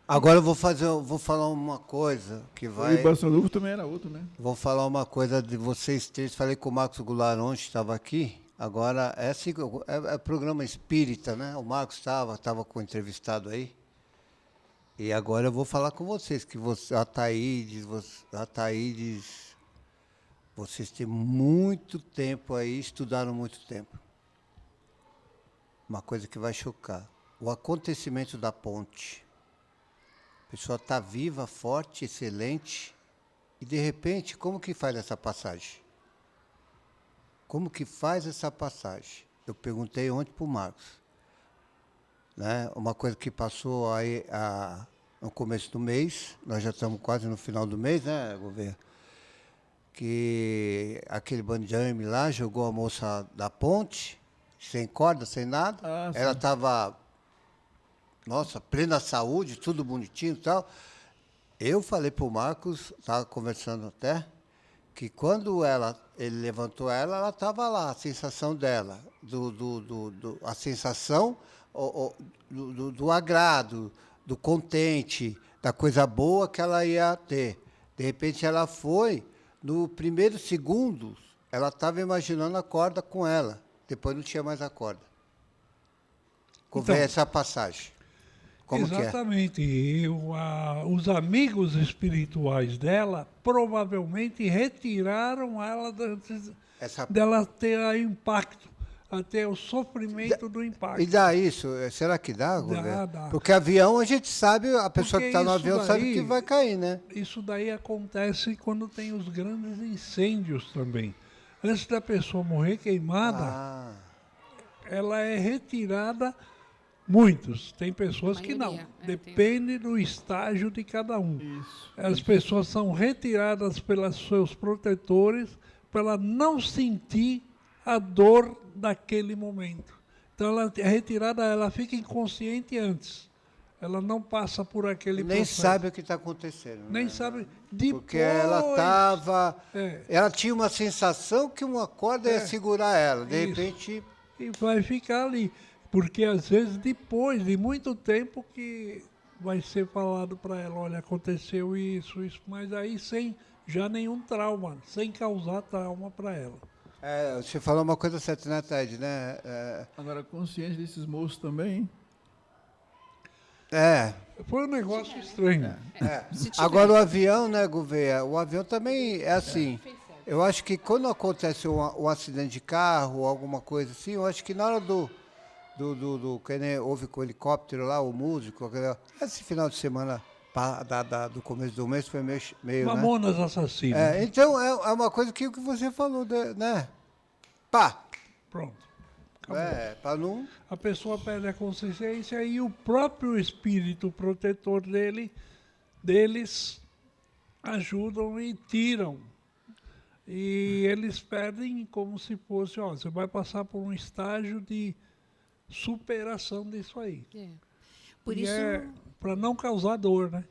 Agora eu vou falar uma coisa que vai... E o Bassanufo também era outro, né? Vou falar uma coisa de vocês três. Falei com o Marcos Goulart ontem, estava aqui. Agora, é programa espírita, né? O Marcos estava com o entrevistado aí. E agora eu vou falar com vocês, que a Thaídes, vocês têm muito tempo aí, estudaram muito tempo. Uma coisa que vai chocar. O acontecimento da ponte. A pessoa está viva, forte, excelente, e de repente, como que faz essa passagem? Como que faz essa passagem? Eu perguntei ontem para o Marcos. Né? Uma coisa que passou aí no começo do mês, nós já estamos quase no final do mês, né, governo? Que aquele bandiame lá jogou a moça da ponte, sem corda, sem nada. Ela estava... Nossa, plena saúde, tudo bonitinho e tal. Eu falei para o Marcos, estava conversando até, que quando ele levantou ela estava lá, a sensação dela, a sensação do agrado, do contente, da coisa boa que ela ia ter. De repente ela foi, no primeiro segundo, ela estava imaginando a corda com ela. Depois não tinha mais a corda. Como é essa passagem? Como exatamente. Que é? Os amigos espirituais dela provavelmente retiraram ela dela ter impacto, até o sofrimento do impacto. E dá isso? Será que dá, governo? Dá. Porque avião, a gente sabe, a pessoa que está no avião sabe que vai cair, né? Isso daí acontece quando tem os grandes incêndios também. Antes da pessoa morrer queimada, ela é retirada. Muitos. Tem pessoas que não. Depende do estágio de cada um. Isso. As pessoas são retiradas pelos seus protetores para ela não sentir a dor daquele momento. Então, ela é retirada, ela fica inconsciente antes. Ela não passa por aquele nem processo. Sabe o que está acontecendo. Nem sabe. Depois, porque ela estava... Ela tinha uma sensação que uma corda ia segurar ela. De repente... E vai ficar ali. Porque, às vezes, depois de muito tempo que vai ser falado para ela, olha, aconteceu isso, mas aí sem já nenhum trauma, sem causar trauma para ela. Você falou uma coisa certa, né, Ted? Né? Agora, consciência desses moços também. Foi um negócio estranho. Agora, o avião, né, Gouveia? O avião também é assim. Eu acho que quando acontece um acidente de carro, alguma coisa assim, eu acho que na hora que nem houve com o helicóptero lá, o músico, esse final de semana do começo do mês foi meio Mamonas, né? Assassinas. Então, é uma coisa que você falou, né? Pá! Pronto. Para não... A pessoa perde a consciência e o próprio espírito protetor deles ajudam e tiram. E eles perdem como se fosse, você vai passar por um estágio de superação disso aí. Por isso, para não causar dor, né?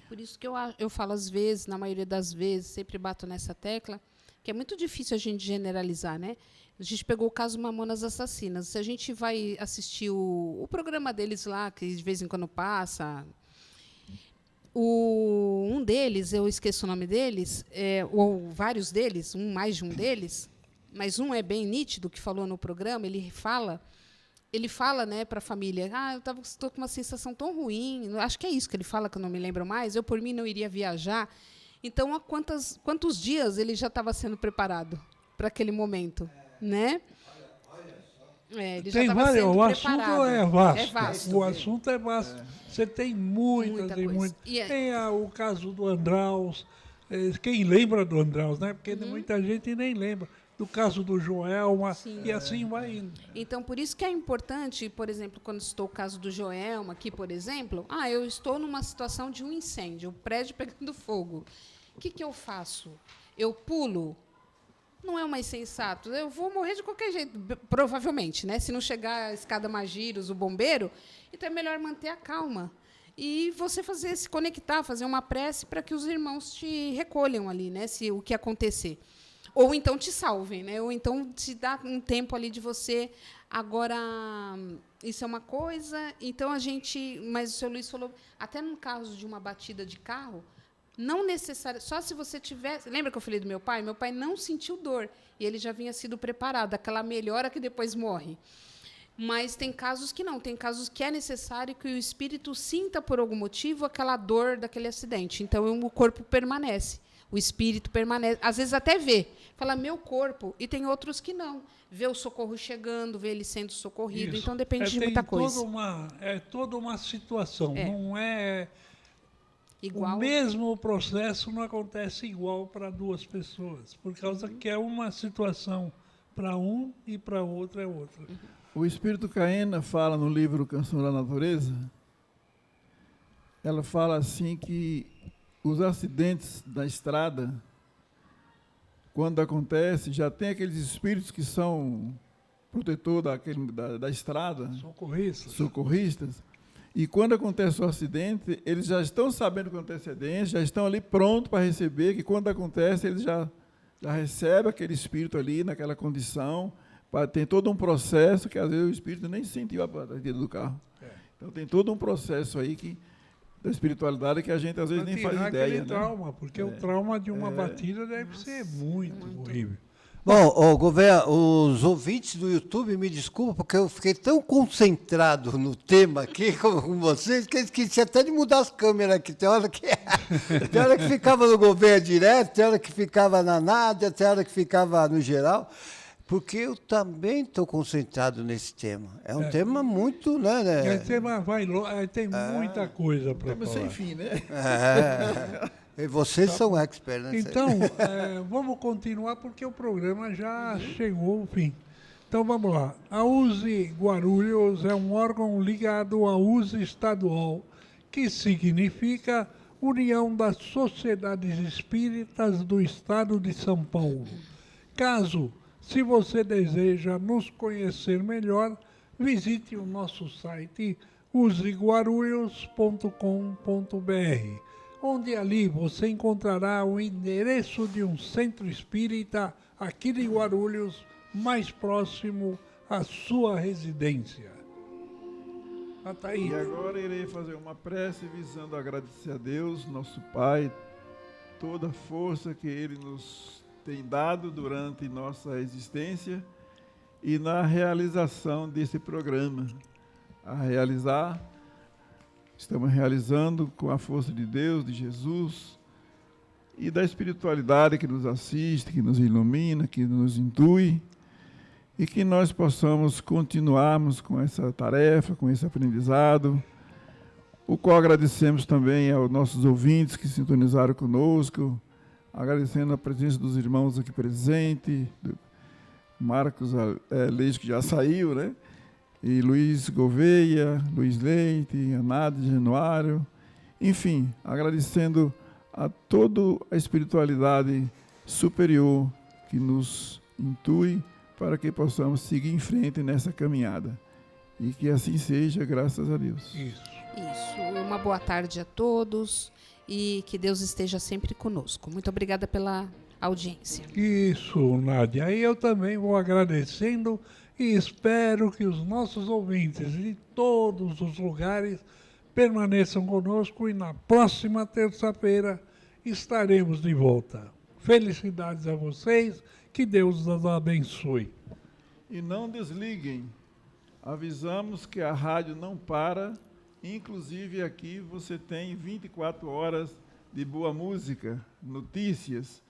Por isso que eu falo às vezes, na maioria das vezes, sempre bato nessa tecla, que é muito difícil a gente generalizar, né? A gente pegou o caso Mamonas Assassinas. Se a gente vai assistir o programa deles lá, que de vez em quando passa, um deles, eu esqueço o nome deles, ou vários deles, mais de um deles, mas um é bem nítido, que falou no programa, ele fala, né, para a família, eu estou com uma sensação tão ruim, acho que é isso que ele fala, que eu não me lembro mais, eu, por mim, não iria viajar. Então, há quantos dias ele já estava sendo preparado para aquele momento? Né? Ele já estava sendo o preparado. assunto é vasto. É vasto. O assunto é vasto. Você tem muitas e muitas. Tem o caso do Andraus. Quem lembra do Andraus, né? Porque muita gente nem lembra. Do caso do Joelma, e assim vai indo. Então, por isso que é importante, por exemplo, quando estou o caso do Joelma aqui, por exemplo, eu estou numa situação de um incêndio, o prédio pegando fogo. O que eu faço? Eu pulo? Não é o mais sensato. Eu vou morrer de qualquer jeito, provavelmente, né? Se não chegar a escada Magiros, o bombeiro, então é melhor manter a calma. E você se conectar, fazer uma prece para que os irmãos te recolham ali, né? Se o que acontecer. Ou então te salvem, né? Ou então te dá um tempo ali de você. Agora, isso é uma coisa. Então, mas o senhor Luiz falou, até no caso de uma batida de carro, não necessariamente, só se você tivesse... Lembra que eu falei do meu pai? Meu pai não sentiu dor, e ele já vinha sido preparado, aquela melhora que depois morre. Mas tem casos que não, tem casos que é necessário que o espírito sinta, por algum motivo, aquela dor daquele acidente. Então, o corpo permanece, o espírito permanece. Às vezes até vê, fala, meu corpo, e tem outros que não. Vê o socorro chegando, vê ele sendo socorrido, então depende de muita coisa. É toda uma situação, não é... Igual. O mesmo processo não acontece igual para duas pessoas, por causa que é uma situação para um e para outra é outra. O Espírito Caena fala no livro Canção da Natureza, ela fala assim que os acidentes da estrada, quando acontece, já tem aqueles espíritos que são protetor da estrada, socorristas. E quando acontece o acidente, eles já estão sabendo com antecedência, já estão ali prontos para receber, que quando acontece, eles já recebem aquele espírito ali, naquela condição. Tem todo um processo que, às vezes, o espírito nem sentiu a partida do carro. Então, tem todo um processo aí da espiritualidade que a gente, às vezes, nem faz ideia. Trauma, porque o trauma de uma batida deve ser muito horrível. Bom, Gouveia, os ouvintes do YouTube me desculpam, porque eu fiquei tão concentrado no tema aqui com vocês, que eu esqueci até de mudar as câmeras aqui. Tem hora que ficava no Gouveia direto, tem hora que ficava na Nádia, tem hora que ficava no geral, porque eu também estou concentrado nesse tema. É um tema muito... né? O tema tem muita coisa para falar. Sem fim, né? E vocês são experts, né? Então, vamos continuar, porque o programa já chegou ao fim. Então, vamos lá. A USE Guarulhos é um órgão ligado à USE Estadual, que significa União das Sociedades Espíritas do Estado de São Paulo. Se você deseja nos conhecer melhor, visite o nosso site useguarulhos.com.br. onde ali você encontrará o endereço de um centro espírita aqui de Guarulhos, mais próximo à sua residência. E agora irei fazer uma prece visando agradecer a Deus, nosso Pai, toda a força que Ele nos tem dado durante nossa existência e na realização desse programa. Estamos realizando com a força de Deus, de Jesus e da espiritualidade que nos assiste, que nos ilumina, que nos intui, e que nós possamos continuarmos com essa tarefa, com esse aprendizado, o qual agradecemos também aos nossos ouvintes que sintonizaram conosco, agradecendo a presença dos irmãos aqui presentes, Marcos Leite, que já saiu, né? E Luiz Gouveia, Luiz Leite, Anádio Januário, enfim, agradecendo a toda a espiritualidade superior que nos intui para que possamos seguir em frente nessa caminhada. E que assim seja, graças a Deus. Isso. Uma boa tarde a todos e que Deus esteja sempre conosco. Muito obrigada pela audiência. Isso, Nádia. E eu também vou agradecendo e espero que os nossos ouvintes de todos os lugares permaneçam conosco e na próxima terça-feira estaremos de volta. Felicidades a vocês, que Deus os abençoe. E não desliguem. Avisamos que a rádio não para, inclusive aqui você tem 24 horas de boa música, notícias,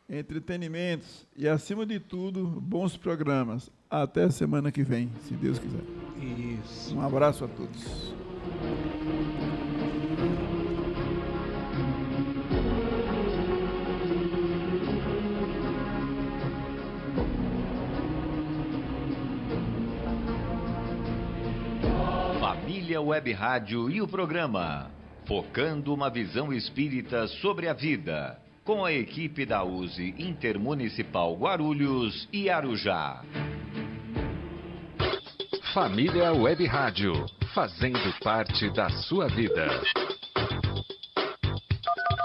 entretenimentos e, acima de tudo, bons programas. Até a semana que vem, se Deus quiser. Isso. Um abraço a todos. Família Web Rádio e o programa Focando uma Visão Espírita sobre a Vida, com a equipe da USE Intermunicipal Guarulhos e Arujá. Família Web Rádio, fazendo parte da sua vida.